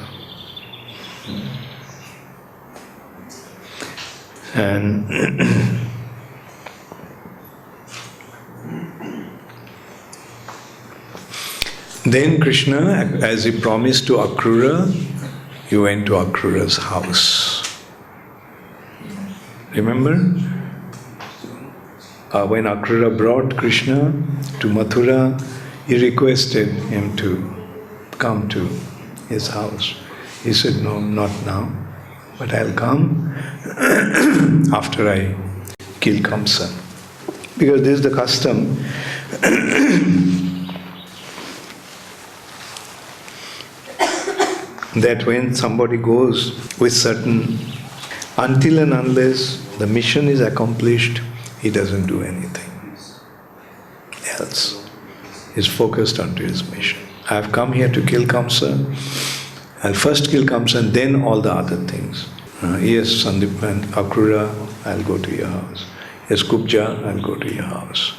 And then Krishna, as he promised to Akrura, he went to Akrura's house. Remember? When Akrura brought Krishna to Mathura, he requested him to come to his house. He said, no, not now, but I'll come after I kill Kamsa. Because this is the custom that when somebody goes with certain, until and unless the mission is accomplished, he doesn't do anything else. He's focused onto his mission. I have come here to kill Kamsa. I'll first kill Kamsa and then all the other things. Yes, Sandipan, Akrura, I'll go to your house. Yes, Kubja, I'll go to your house.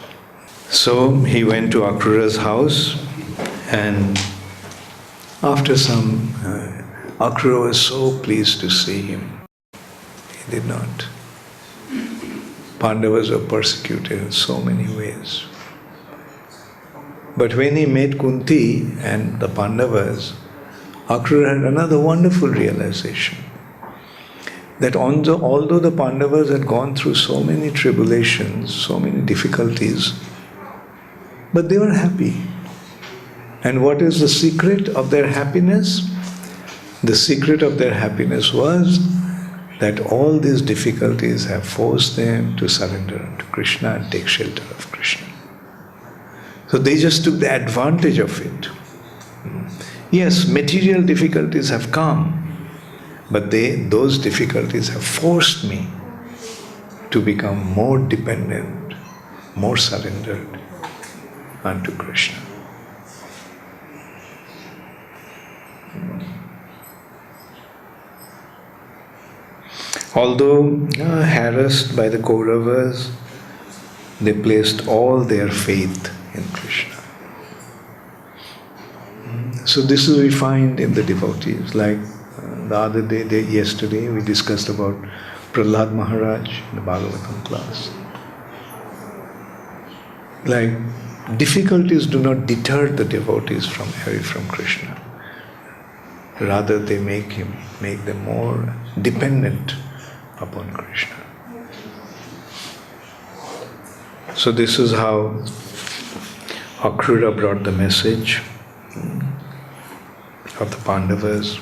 So he went to Akrura's house, and after some, Akrura was so pleased to see him. He did not. Pandavas were persecuted in so many ways. But when he met Kunti and the Pandavas, Akrura had another wonderful realization. That although the Pandavas had gone through so many tribulations, so many difficulties, but they were happy. And what is the secret of their happiness? The secret of their happiness was that all these difficulties have forced them to surrender to Krishna and take shelter of Krishna. So they just took the advantage of it. Yes, material difficulties have come, but those difficulties have forced me to become more dependent, more surrendered unto Krishna. Although harassed by the Kauravas, they placed all their faith in Krishna. So this is we find in the devotees. Like the other day, yesterday, we discussed about Prahlad Maharaj in the Bhagavatam class. Like difficulties do not deter the devotees from away from Krishna. Rather, they make them more dependent upon Krishna. So this is how Akrura brought the message of the Pandavas.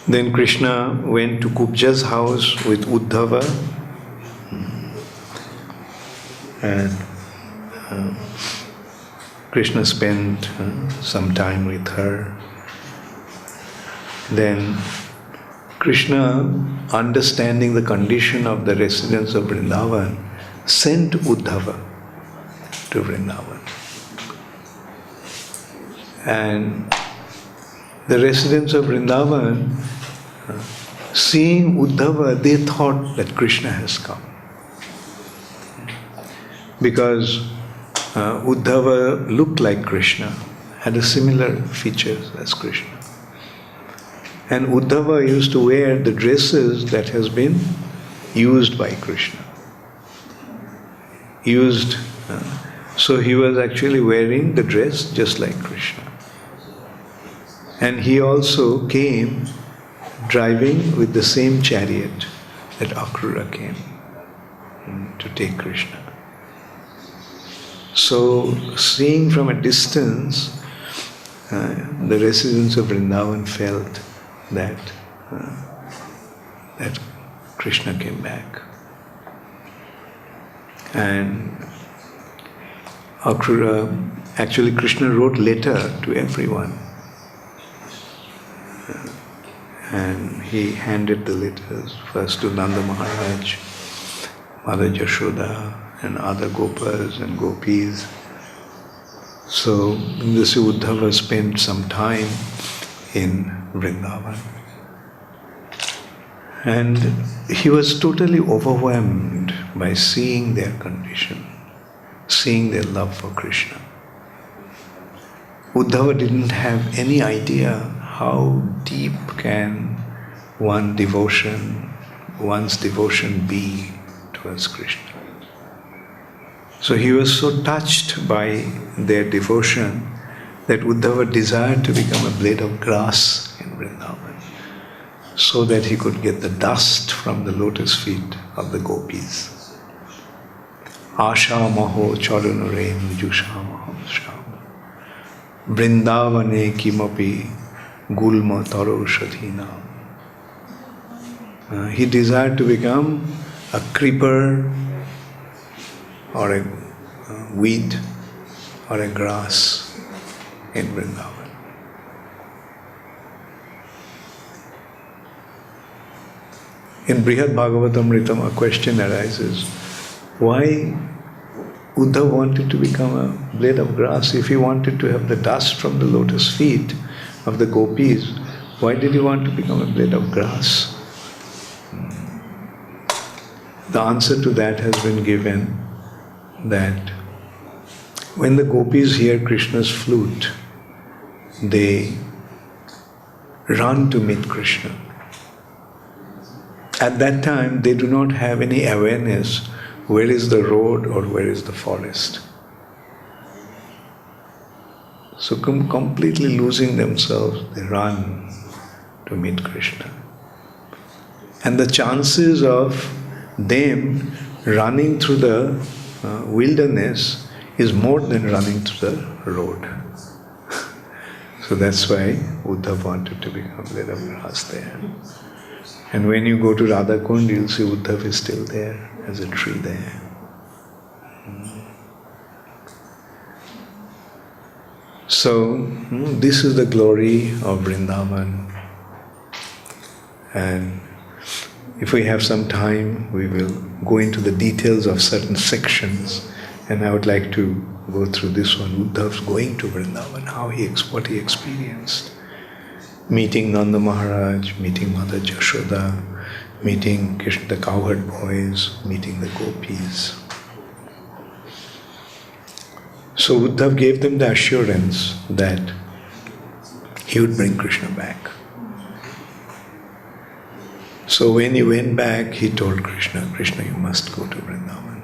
Then Krishna went to Kubja's house with Uddhava, and Krishna spent some time with her. Then Krishna, understanding the condition of the residents of Vrindavan, sent Uddhava to Vrindavan. And the residents of Vrindavan, seeing Uddhava, they thought that Krishna has come. Because Uddhava looked like Krishna, had a similar features as Krishna. And Uddhava used to wear the dresses that has been used by Krishna. So he was actually wearing the dress just like Krishna. And he also came driving with the same chariot that Akrura came to take Krishna. So, seeing from a distance, the residents of Vrindavan felt that Krishna came back. And Akrura, actually Krishna wrote letter to everyone. And he handed the letters first to Nanda Maharaj, Mother Jashoda, and other Gopas and Gopis. So this Uddhava spent some time in Vrindavan. And he was totally overwhelmed by seeing their condition, seeing their love for Krishna. Uddhava didn't have any idea how deep can one's devotion be towards Krishna. So he was so touched by their devotion that Uddhava desired to become a blade of grass in Vrindavan, so that he could get the dust from the lotus feet of the gopis. Asha maho charunurenu jushamaho sham Vrindavane kimapi gulma taro shathina. He desired to become a creeper or a weed or a grass in Vrindavan. In Brihad Bhagavatamritam, a question arises: why Uddhava wanted to become a blade of grass? If he wanted to have the dust from the lotus feet of the gopis, why did he want to become a blade of grass? The answer to that has been given, that when the gopis hear Krishna's flute, they run to meet Krishna. At that time, they do not have any awareness where is the road or where is the forest. So completely losing themselves, they run to meet Krishna. And the chances of them running through the wilderness is more than running through the road. So that's why Uddhava wanted to become a blade of grass there. And when you go to Radhakund, you'll see Uddhava is still there, as a tree there. So, this is the glory of Vrindavan. And if we have some time, we will go into the details of certain sections. And I would like to go through this one, Uddhava's going to Vrindavan, what he experienced. Meeting Nanda Maharaj, meeting Mother Jashoda, meeting Krishna, the cowherd boys, meeting the gopis. So Uddhava gave them the assurance that he would bring Krishna back. So when he went back, he told Krishna, Krishna, you must go to Vrindavan.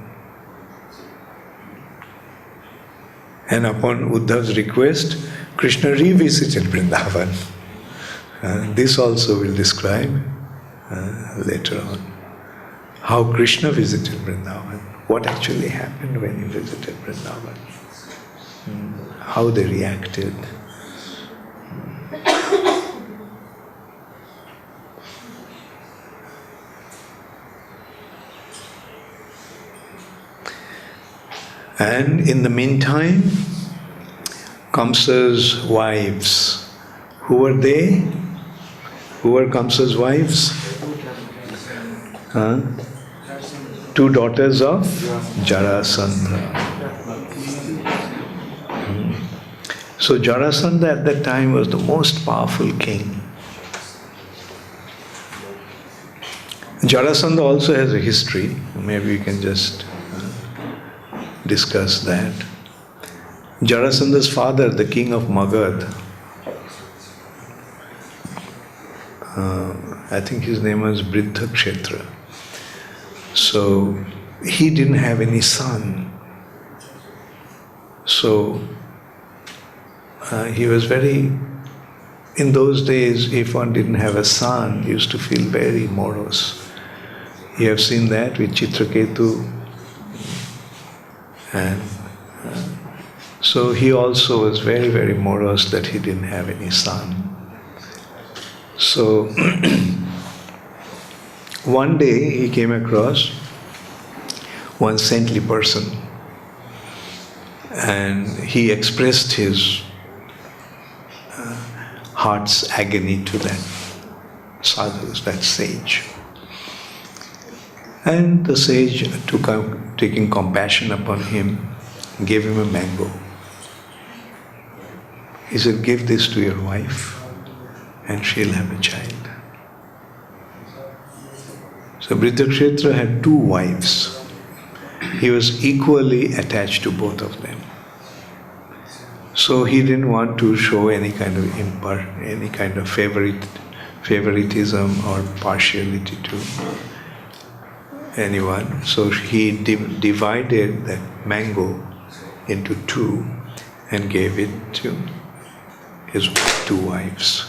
And upon Uddhava's request, Krishna revisited Vrindavan. This also we'll describe later on. how Krishna visited Vrindavan, what actually happened when he visited Vrindavan, how they reacted. And in the meantime, Kamsa's wives, who were they? Who were Kamsa's wives? Huh? Two daughters of Jarasandha. So Jarasandha at that time was the most powerful king. Jarasandha also has a history. Maybe we can just discuss that. Jarasandha's father, the king of Magad, I think his name was Briddhakshetra. So he didn't have any son. So he was very, in those days, if one didn't have a son, he used to feel very morose. You have seen that with Chitraketu. And so he also was very, very morose that he didn't have any son. So one day he came across one saintly person and he expressed his heart's agony to that sadhu, that sage. And the sage, taking compassion upon him, gave him a mango. He said, give this to your wife and she'll have a child. So Briddhakshetra had two wives. He was equally attached to both of them. So he didn't want to show any kind of favoritism or partiality to anyone. So he divided that mango into two and gave it to his two wives.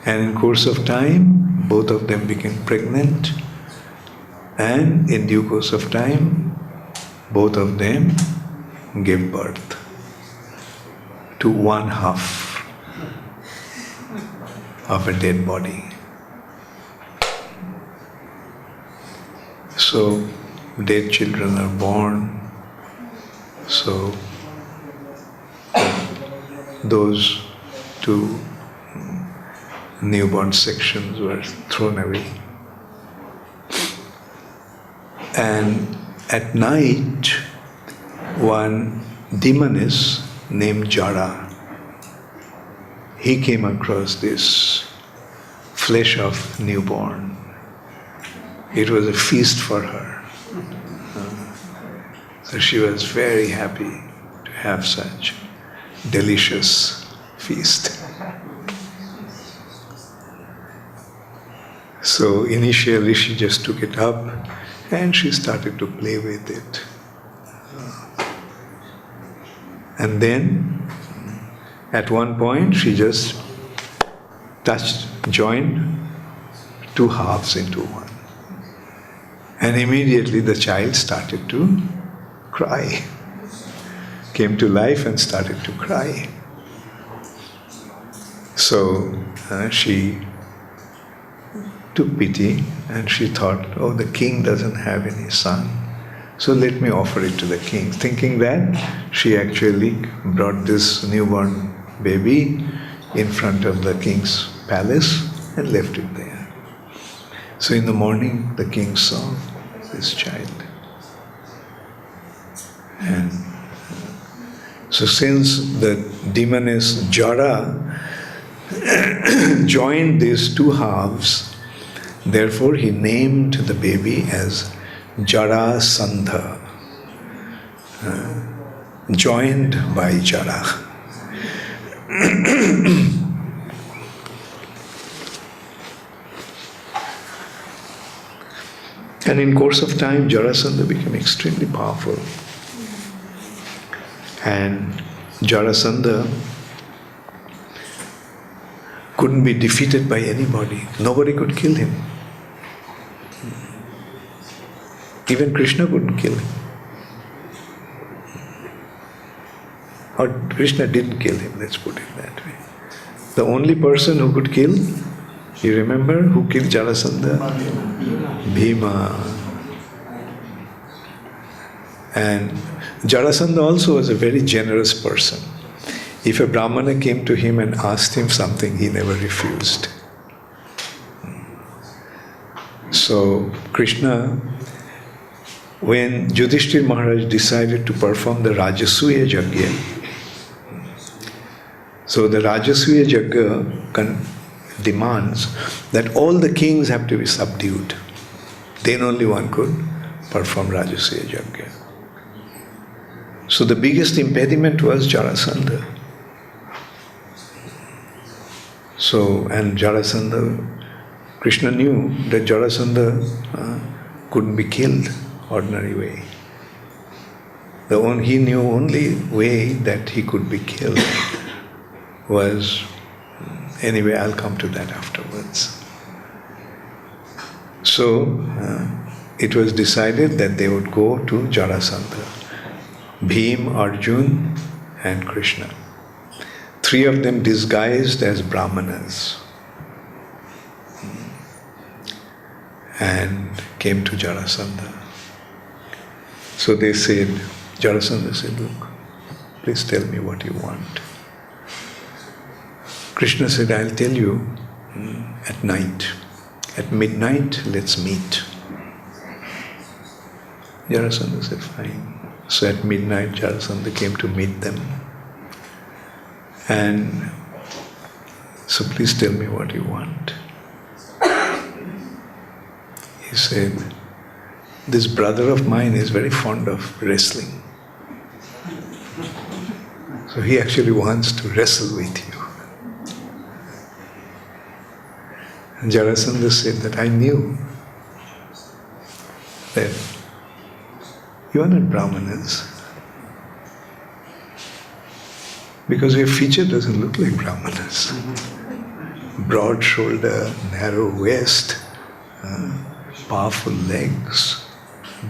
And in course of time, both of them became pregnant, and in due course of time, both of them gave birth to one half of a dead body. So dead children are born. So those two newborn sections were thrown away. And at night, one demoness named Jara, he came across this flesh of newborn. It was a feast for her. So she was very happy to have such delicious feast. So initially she just took it up and she started to play with it. And then at one point she just joined two halves into one. And immediately the child started to cry. Came to life and started to cry. So she took pity and she thought, oh, the king doesn't have any son, so let me offer it to the king. Thinking that, she actually brought this newborn baby in front of the king's palace and left it there. So in the morning, the king saw this child. And so since the demoness Jara joined these two halves, therefore he named the baby as Jarasandha, joined by Jara. And in course of time, Jarasandha became extremely powerful. And Jarasandha couldn't be defeated by anybody. Nobody could kill him. Even Krishna couldn't kill him. Or Krishna didn't kill him, let's put it that way. The only person who could kill, you remember who killed Jarasandha? Bhima. And Jarasandha also was a very generous person. If a Brahmana came to him and asked him something, he never refused. So Krishna, when Yudhishthir Maharaj decided to perform the Rajasuya Yajna, so the Rajasuya Yajna demands that all the kings have to be subdued. Then only one could perform Rajasuya Yajna. So the biggest impediment was Jarasandha. So, and Jarasandha, Krishna knew that Jarasandha couldn't be killed ordinary way. He knew only way that he could be killed was, anyway, I'll come to that afterwards. So, it was decided that they would go to Jarasandha. Bhim, Arjun and Krishna. 3 of them disguised as Brahmanas and came to Jarasandha. So they said, Jarasandha said, look, please tell me what you want. Krishna said, I'll tell you at night. At midnight, let's meet. Jarasandha said, fine. So at midnight, Jarasandha came to meet them. And so please tell me what you want. He said, this brother of mine is very fond of wrestling. So he actually wants to wrestle with you. And Jarasandha said that I knew that you are not Brahmanas. Because your feature doesn't look like Brahmanas. Broad shoulder, narrow waist, powerful legs.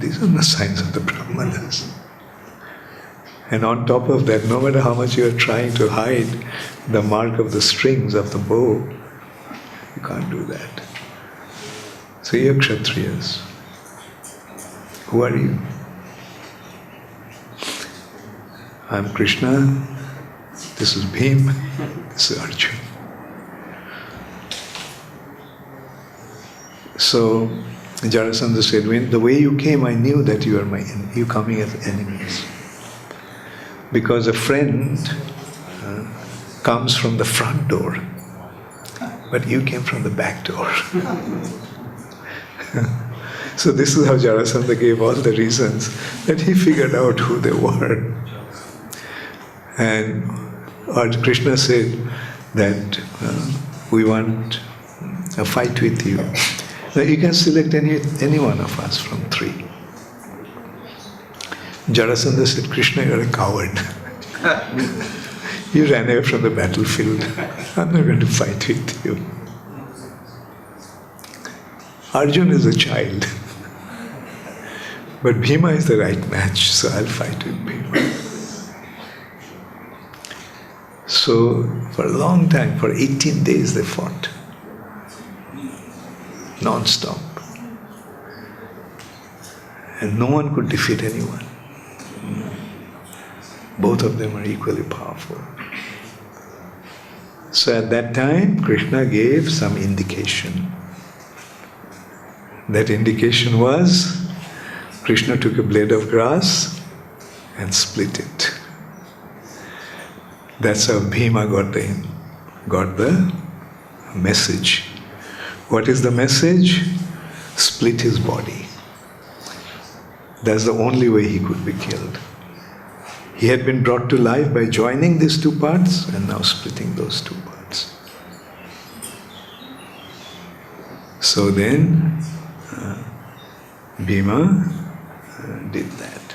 These are the signs of the Brahmanas. And on top of that, no matter how much you are trying to hide the mark of the strings of the bow, you can't do that. So you are Kshatriyas. Who are you? I'm Krishna, this is Bhim, this is Arjun. So Jarasandha said, when the way you came, I knew that you coming as enemies. Because a friend comes from the front door, but you came from the back door. So this is how Jarasandha gave all the reasons that he figured out who they were. And Krishna said that we want a fight with you. Now you can select any one of us from 3. Jarasandha said, Krishna, you're a coward. You ran away from the battlefield. I'm not going to fight with you. Arjun is a child. But Bhima is the right match, so I'll fight with Bhima. So for a long time, for 18 days they fought. Non-stop. And no one could defeat anyone. Both of them are equally powerful. So at that time, Krishna gave some indication. That indication was, Krishna took a blade of grass and split it. That's how Bhima got the message. What is the message? Split his body. That's the only way he could be killed. He had been brought to life by joining these 2 parts and now splitting those 2 parts. So then Bhima did that.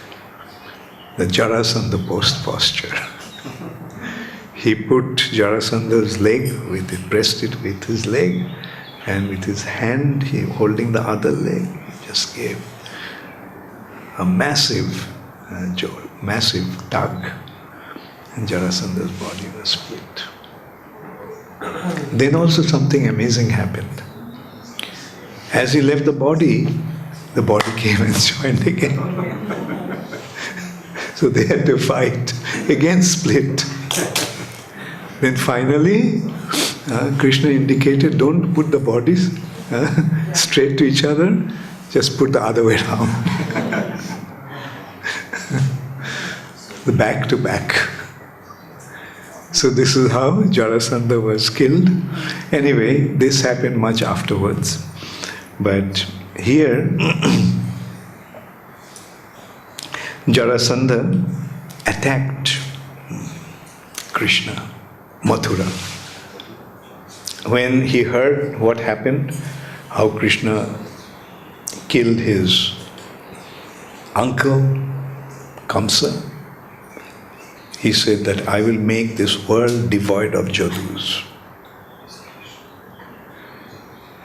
The Jarasandha posture. He put Jarasandha's leg, pressed it with his leg, and with his hand, he holding the other leg, he just gave a massive massive tug, and Jarasandha's body was split. Then also something amazing happened. As he left the body came and joined again. So they had to fight, again split. Then finally, Krishna indicated, don't put the bodies straight to each other, just put the other way around. The back to back. So this is how Jarasandha was killed. Anyway, this happened much afterwards. But here, Jarasandha attacked Krishna, Mathura. When he heard what happened, how Krishna killed his uncle, Kamsa, he said that I will make this world devoid of Jadus.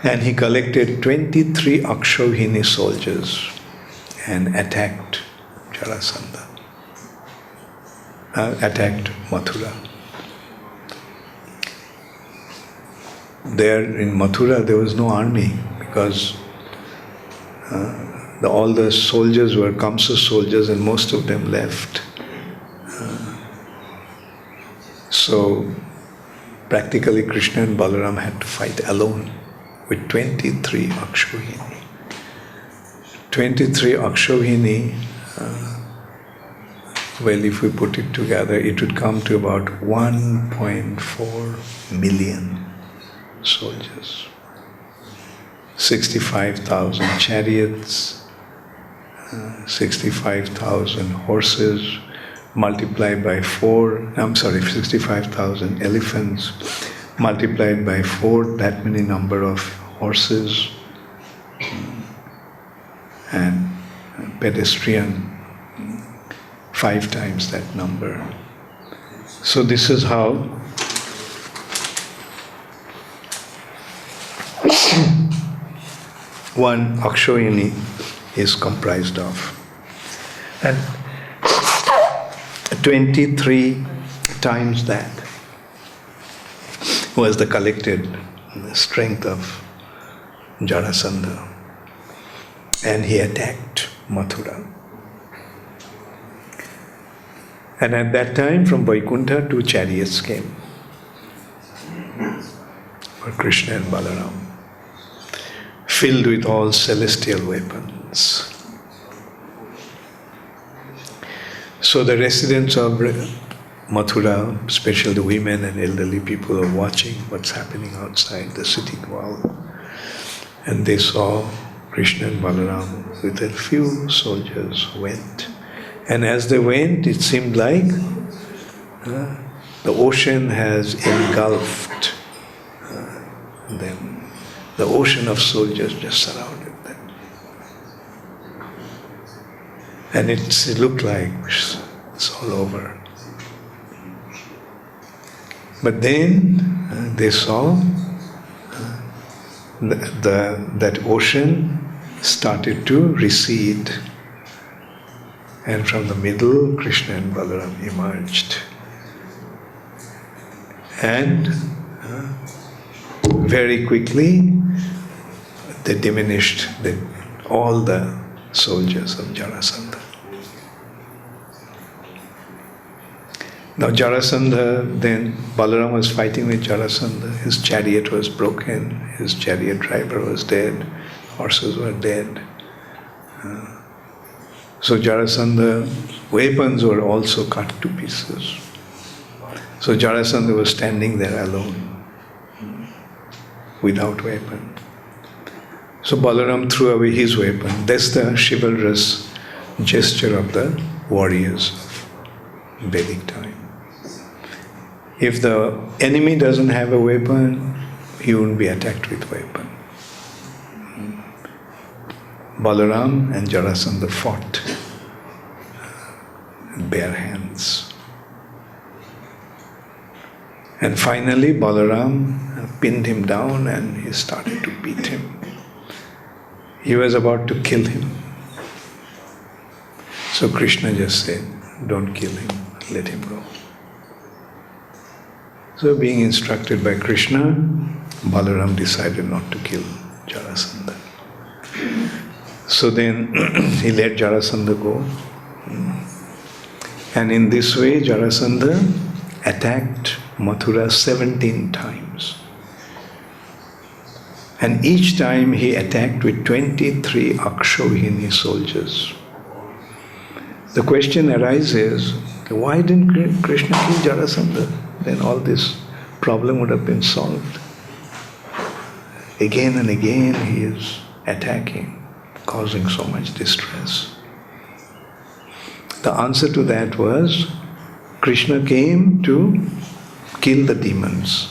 And he collected 23 Akshavini soldiers and attacked Jarasandha, attacked Mathura. There in Mathura there was no army because all the soldiers were Kamsa soldiers and most of them left. So practically Krishna and Balaram had to fight alone with 23 Akshavini. 23 Akshavini, well, if we put it together, it would come to about 1.4 million soldiers. 65,000 chariots, 65,000 horses, multiplied by 65,000 elephants, multiplied by 4, that many number of horses, and pedestrian, 5 times that number. So this is how one Akshavini is comprised of. And 23 times that was the collected strength of Jarasandha. And he attacked Mathura. And at that time, from Vaikuntha, 2 chariots came for Krishna and Balaram, filled with all celestial weapons. So the residents of Mathura, especially the women and elderly people, are watching what's happening outside the city wall. And they saw Krishna and Balaram with a few soldiers went. And as they went, it seemed like the ocean has engulfed them. The ocean of soldiers just surrounded them. And it looked like it's all over. But then they saw that ocean started to recede. And from the middle, Krishna and Balaram emerged. And very quickly, they diminished all the soldiers of Jarasandha. Now Jarasandha, then Balaram was fighting with Jarasandha. His chariot was broken, his chariot driver was dead, horses were dead. So Jarasandha's weapons were also cut to pieces. So Jarasandha was standing there alone, without weapon. So Balaram threw away his weapon. That's the chivalrous gesture of the warriors of Vedic time. If the enemy doesn't have a weapon, he won't be attacked with weapon. Balaram and Jarasandha fought bare hands. And finally Balaram pinned him down and he started to beat him. He was about to kill him. So Krishna just said, don't kill him, let him go. So being instructed by Krishna, Balaram decided not to kill Jarasandha. So then he let Jarasandha go. And in this way, Jarasandha attacked Mathura 17 times. And each time he attacked with 23 Akshavini soldiers. The question arises, why didn't Krishna kill Jarasandha? Then all this problem would have been solved. Again and again he is attacking, causing so much distress. The answer to that was, Krishna came to kill the demons.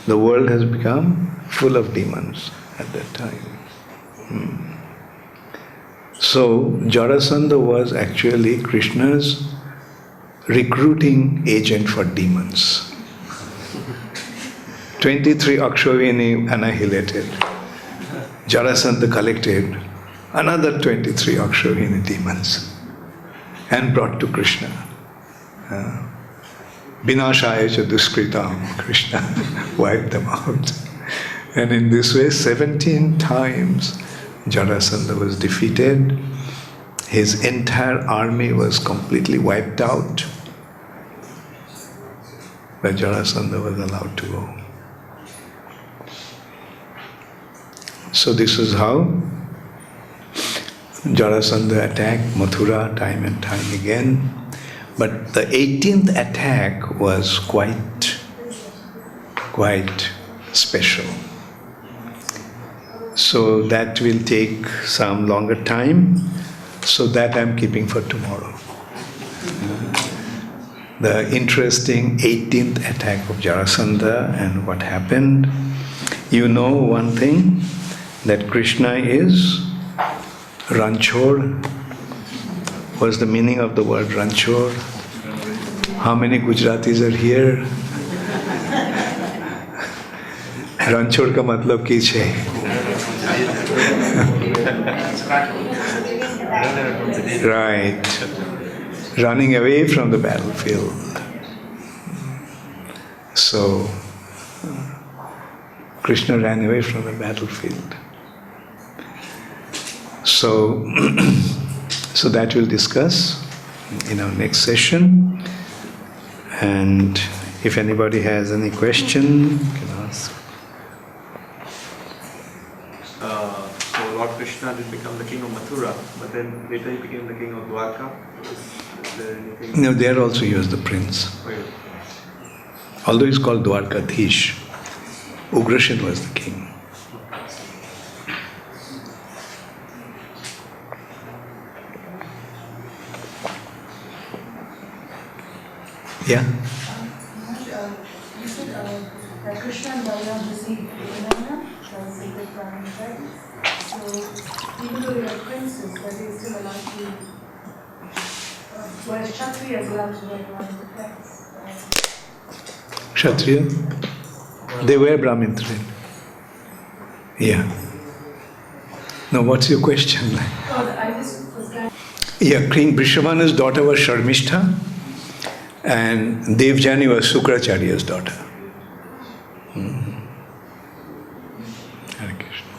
The world has become full of demons at that time. So Jarasandha was actually Krishna's recruiting agent for demons. 23 Akshavini annihilated. Jarasandha collected another 23 Akshavini demons and brought to Krishna. Vinashaya cha duskritam, Krishna wiped them out. And in this way, 17 times Jarasandha was defeated. His entire army was completely wiped out. But Jarasandha was allowed to go. So this is how Jarasandha attacked Mathura time and time again. But the 18th attack was quite special. So that will take some longer time. So that I'm keeping for tomorrow. The interesting 18th attack of Jarasandha and what happened. You know one thing, that Krishna is Ranchor. What's the meaning of the word Ranchor? How many Gujaratis are here? Ranchor ka matlab ki chhe? Right. Running away from the battlefield. So, Krishna ran away from the battlefield. So, so that we'll discuss in our next session. And if anybody has any question, you can ask. So Lord Krishna did become the king of Mathura, but then later he became the king of Dwarka. Is there anything? No, there also he was the prince. Although he's called Dwarkadhish, Ugrashen was the king. Yeah? You said that Krishna and Balarama received banana from sacred Brahmin tribes. So even though they are princes, but they still allowed to, whereas Kshatriya is allowed to wear Brahmin effects. Kshatriya? They were Brahmin trained. Yeah. Now what's your question? Oh, I just was glad. Yeah, King Vrishabhana's daughter was Sharmishtha and Devjani was Sukracharya's daughter. Hare Krishna.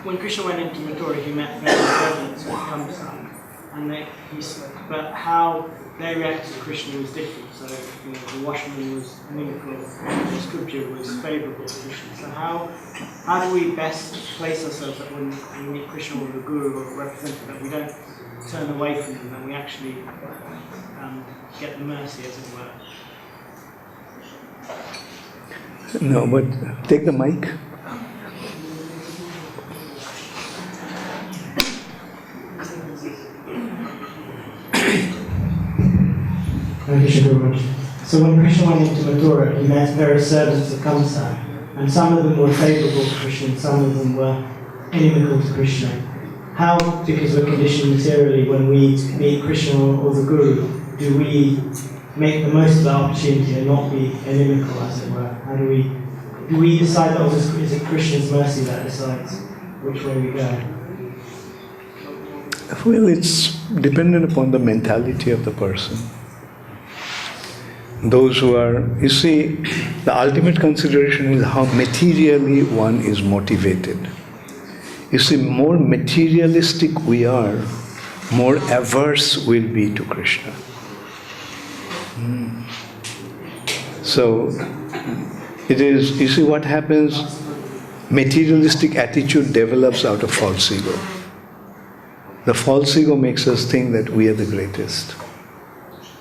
When Krishna went into Mathura, he met various servants with Kamsa, and but how they reacted to Krishna was different. So, the Washerman was inimical, the scripture was favourable to Krishna. So how do we best place ourselves that when we meet Krishna or the Guru or a representative, that we don't turn away from them, that we actually get the mercy, as it were? No, but take the mic. Thank you very much. So when Krishna went into Mathura, he met various servants of Kamsa, and some of them were favourable to Krishna, and some of them were inimical to Krishna. How, because we're conditioned materially, when we meet Krishna or the Guru, do we make the most of the opportunity and not be inimical, as it were? How do we decide that is it Krishna's mercy that decides which way we go? Well, it's dependent upon the mentality of the person. Those who are, you see, the ultimate consideration is how materially one is motivated. You see, more materialistic we are, more averse we'll be to Krishna. So, it is, you see what happens, materialistic attitude develops out of false ego. The false ego makes us think that we are the greatest,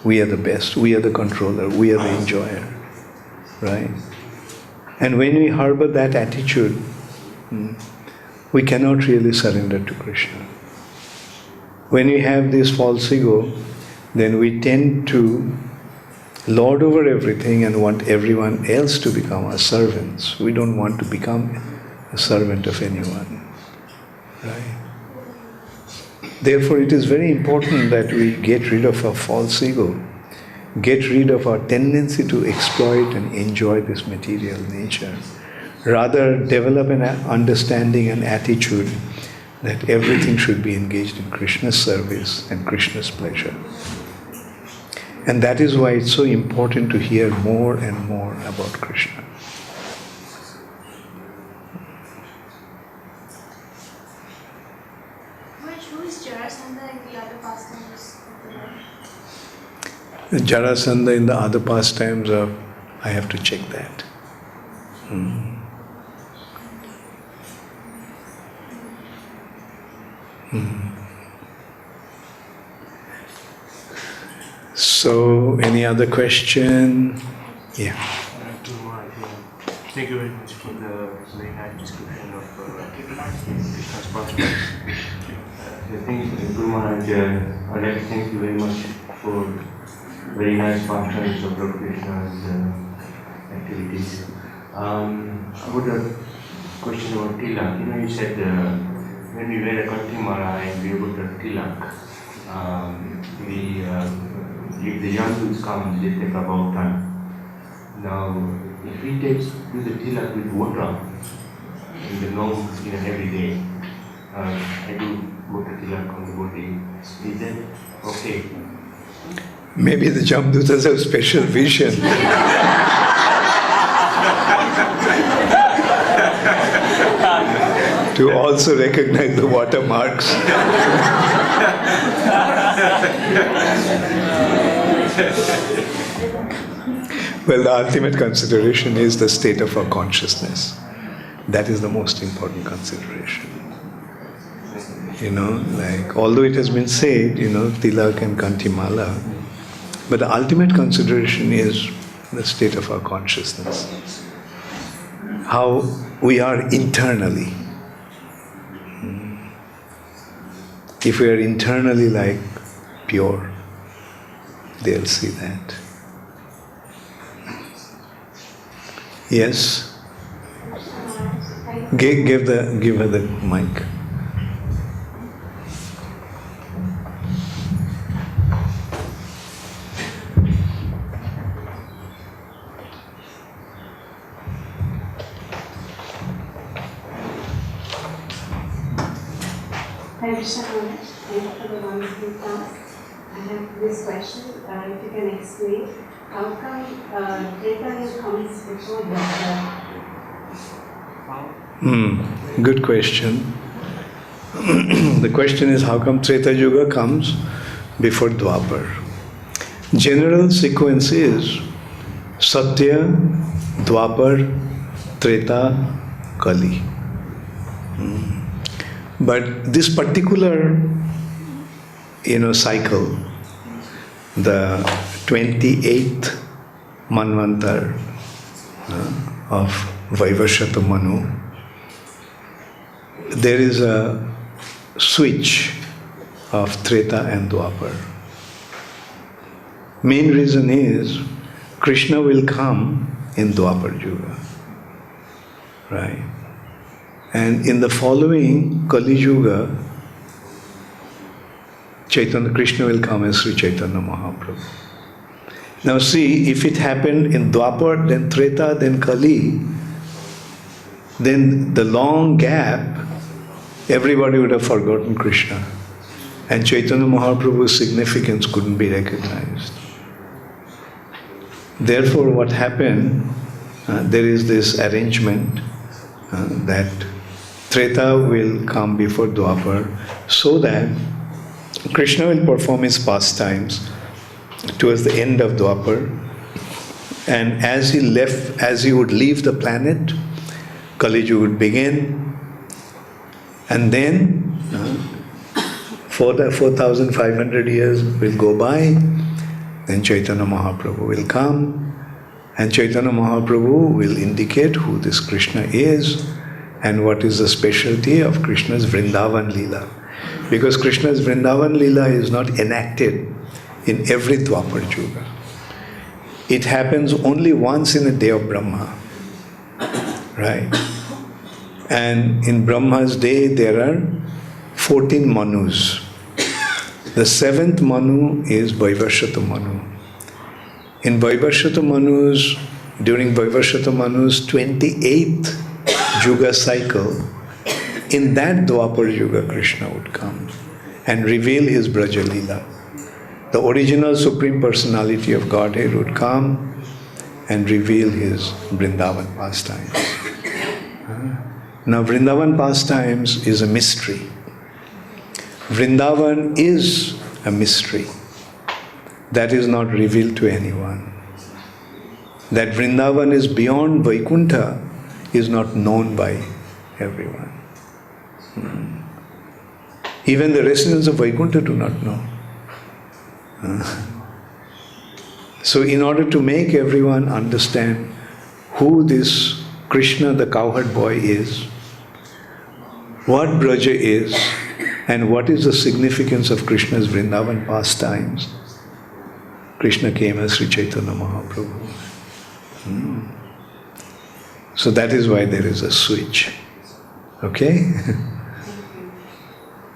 we are the best, we are the controller, we are the enjoyer, right? And when we harbor that attitude, we cannot really surrender to Krishna. When we have this false ego, then we tend to lord over everything and want everyone else to become our servants. We don't want to become a servant of anyone, right? Therefore, it is very important that we get rid of our false ego, get rid of our tendency to exploit and enjoy this material nature. Rather, develop an understanding and attitude that everything should be engaged in Krishna's service and Krishna's pleasure. And that is why it's so important to hear more and more about Krishna. Who is Jarasandha and the other pastimes of the Lord? Jarasandha in the other pastimes of, I have to check that. So, any other question? Yeah. Thank you very much for the very nice description of Krishna's pastimes. I think Guru Maharaj, I'd like to thank you very much for very nice pastimes of Lord Krishna's activities. I would have a question about tilak. You know, you said when we wear a kantimala and we put a tilak, if the young dudes come, they take about time. Now, if we do the tilak with water in the nose in an everyday, I do water tilak on the body, is that okay? Maybe the Jamdutas have special vision. To also recognize the watermarks. Well, the ultimate consideration is the state of our consciousness. That is the most important consideration. You know, like, although it has been said, you know, tilak and kantimala, but the ultimate consideration is the state of our consciousness. How we are internally. If we are internally like pure, they'll see that. Yes? Give her the mic. Hi, Krishna. Thank you for the wonderful talk. I have this question. If you can explain, how come Chaitanya comes before Dwapar? Good question. The question is, how come Treta Yuga comes before Dwapar? General sequence is Satya, Dwapar, Treta, Kali. But this particular, cycle, the 28th Manvantar of Vaivashata Manu, there is a switch of Treta and Dwapar. Main reason is Krishna will come in Dwapar Yuga, right? And in the following Kali Yuga, Chaitanya Krishna will come as Sri Chaitanya Mahaprabhu. Now see, if it happened in Dwapar, then Treta, then Kali, then the long gap everybody would have forgotten Krishna. And Chaitanya Mahaprabhu's significance couldn't be recognized. Therefore, what happened, there is this arrangement that Treta will come before Dwapar so that Krishna will perform his pastimes towards the end of Dwapar. And as he would leave the planet, Kali Yuga would begin. And then, for the 4,500 years will go by, then Chaitanya Mahaprabhu will come, and Chaitanya Mahaprabhu will indicate who this Krishna is and what is the specialty of Krishna's Vrindavan Leela. Because Krishna's Vrindavan Leela is not enacted in every Dwapar Yuga. It happens only once in a day of Brahma. Right? And in Brahma's day there are 14 Manus. The 7th Manu is Vaivashata Manu. In Vaivashata Manus, during Vaivashata Manu's 28th Yuga cycle, in that Dwapar Yuga Krishna would come and reveal his Braja Leela. The original Supreme Personality of Godhead would come and reveal his Vrindavan pastimes. Now Vrindavan pastimes is a mystery. Vrindavan is a mystery that is not revealed to anyone. That Vrindavan is beyond Vaikuntha is not known by everyone. Even the residents of Vaikuntha do not know. So in order to make everyone understand who this Krishna, the cowherd boy, is, what Braja is, and what is the significance of Krishna's Vrindavan pastimes, Krishna came as Sri Chaitanya Mahaprabhu. So that is why there is a switch. Okay?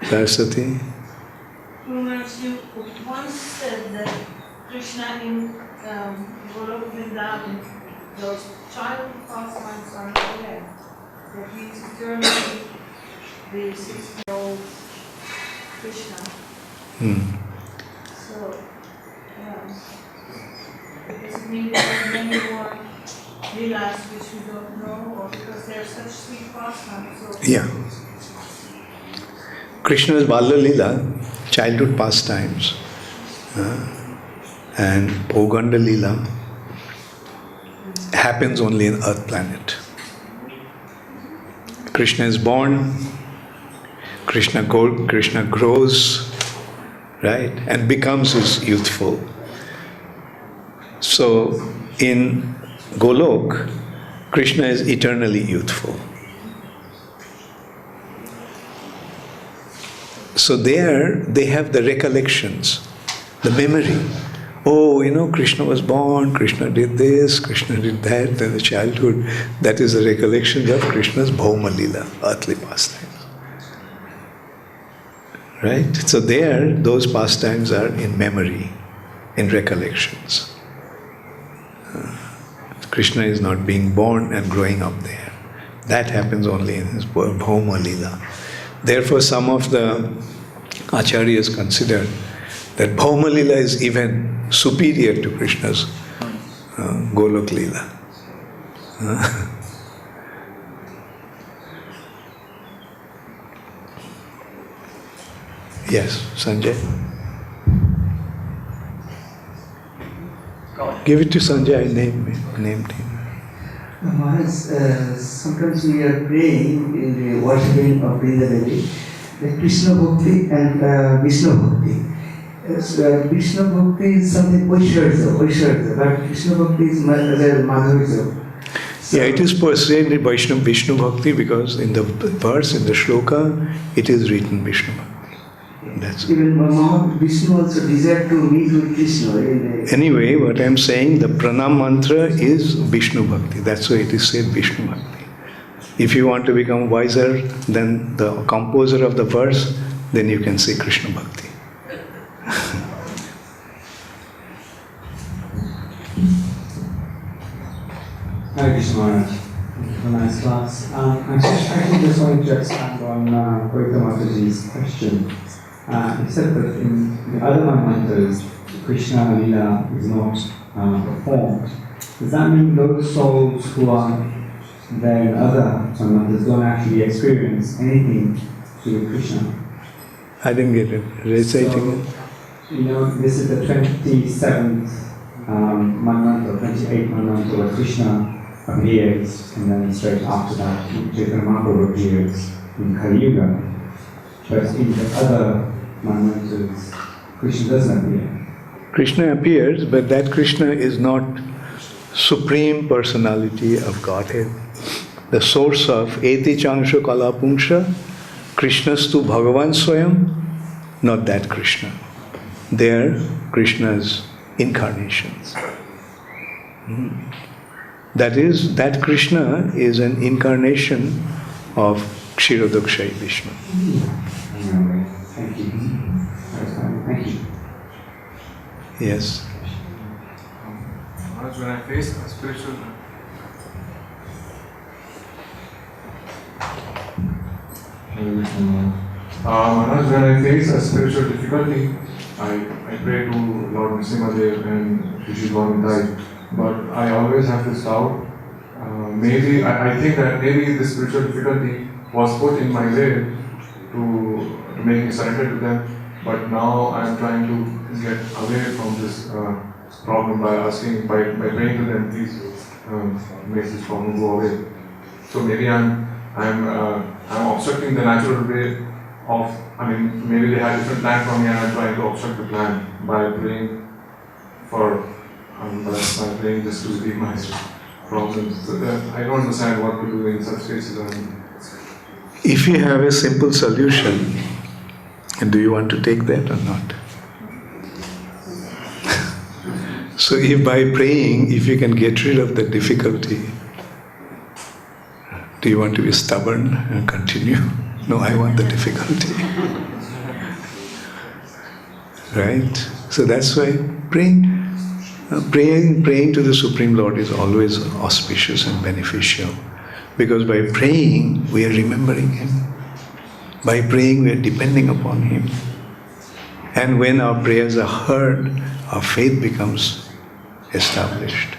Saraswati? Maharaj, you once said that Krishna in Golok Vrindavan, those child pastimes are not there. That he is eternally the 6-year-old Krishna. So, does it mean that there are many more Leelas which we don't know, or because they are such sweet pastimes? So Yeah. Krishna's Bala Leela, childhood pastimes, and Poganda Leela happens only in Earth planet. Krishna is born, Krishna grows, right, and becomes his youthful. So in Golok, Krishna is eternally youthful. So there they have the recollections, the memory. Oh, Krishna was born, Krishna did this, Krishna did that, and the childhood. That is the recollection of Krishna's Bhauma Leela, earthly pastimes. Right? So there, those pastimes are in memory, in recollections. Krishna is not being born and growing up there. That happens only in his Bhauma Leela. Therefore, some of the acharyas consider that Bhauma Leela is even superior to Krishna's Golok Leela. Yes, Sanjay. Give it to Sanjay, I named him. Maharaj, sometimes we are praying in the worshiping of Vrindavan, the Krishna Bhakti and Vishnu Bhakti. Vishnu Bhakti is something Vaisharja, but Krishna Bhakti is Madhurja. Yeah, it is portrayed in Vishnu Bhakti because in the verse, in the shloka, it is written Vishnu Bhakti. That's even Vishnu also desired to meet with Krishna. Anyway, what I am saying, the pranam mantra is Vishnu Bhakti. That's why it is said Vishnu Bhakti. If you want to become wiser than the composer of the verse, then you can say Krishna Bhakti. Hare Krishna Maharaj. class. I actually just wanted to expand on Goita Mataji's question. He said that in the other Manmantas, Krishna Lila is not performed. Does that mean those souls who are there in other Manmantas don't actually experience anything to do with Krishna? I didn't get it. Reciting it. You know, this is the 27th Manmanta, or 28th Manmanta where Krishna appears, and then straight after that, Chaitanya Mahaprabhu appears in Kali Yuga. But in the other Manmantas, Krishna doesn't appear. Krishna appears, but that Krishna is not Supreme Personality of Godhead. The source of Eti Changsha Kalapungsha, Krishnastu Bhagavan Swayam, not that Krishna. They are Krishna's incarnations. That is, that Krishna is an incarnation of Kshirodakshayi Vishnu. Thank you. Thank you. Yes. When I face a spiritual Maharaj, when I face a spiritual difficulty, I pray to Lord Nrsimhadev and Shri Gauranitai, but I always have this doubt. Maybe I think that maybe this spiritual difficulty was put in my way to make me surrender to them, but now I am trying to get away from this problem by asking, by praying to them, please make this problem go away. So maybe I'm obstructing the natural way of, maybe they had a different plan for me and I'm trying to obstruct the plan by praying for, by praying just to relieve my problems. So I don't understand what to do in such cases. If you have a simple solution, do you want to take that or not? So if by praying, if you can get rid of the difficulty, do you want to be stubborn and continue? No, I want the difficulty. Right? So that's why praying to the Supreme Lord is always auspicious and beneficial. Because by praying, we are remembering Him. By praying, we are depending upon Him. And when our prayers are heard, our faith becomes established.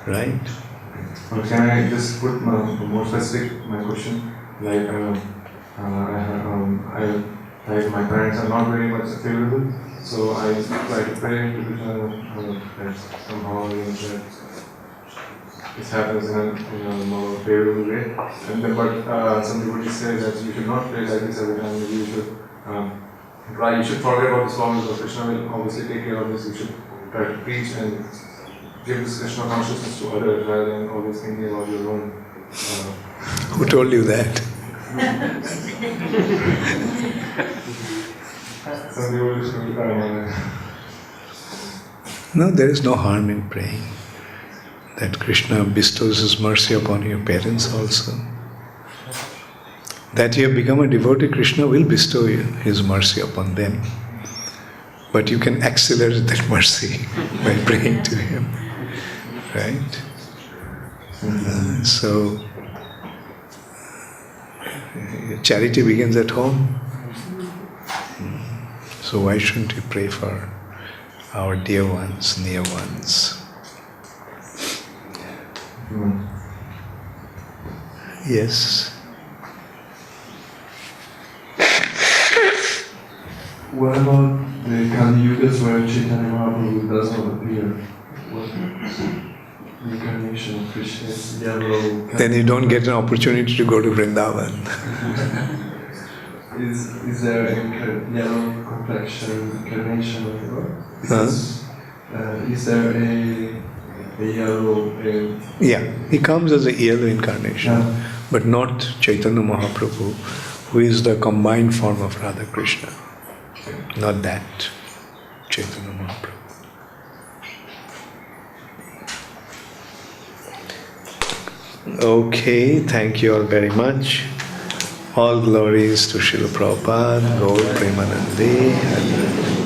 Right? Can I just put more specific my question? Like, my parents are not very much favorable, so I try to pray that somehow this happens in a more favorable way. And then, but some people say that you should not pray like this every time. You should try. You should forget about this problem. Because Krishna will obviously take care of this. You should try to preach and give this Krishna consciousness to others rather than always thinking about your own. Who told you that? Some people just No, there is no harm in praying. That Krishna bestows His mercy upon your parents also. That you have become a devotee, Krishna will bestow His mercy upon them. But you can accelerate that mercy by praying to Him. Right? So, charity begins at home. So why shouldn't we pray for our dear ones, near ones? Yes. What about the Kali Yugas where Chaitanya Mahaprabhu does not appear? What the incarnation of Krishna is yellow? Then you don't get an opportunity to go to Vrindavan. Is there a yellow complexion incarnation of the Lord? Because, is there a yellow? Yeah, He comes as a yellow incarnation, but not Chaitanya Mahaprabhu, who is the combined form of Radha Krishna. Not that Chaitanya Mahaprabhu. Okay, thank you all very much. All glories to Srila Prabhupada, Gaur Premanande.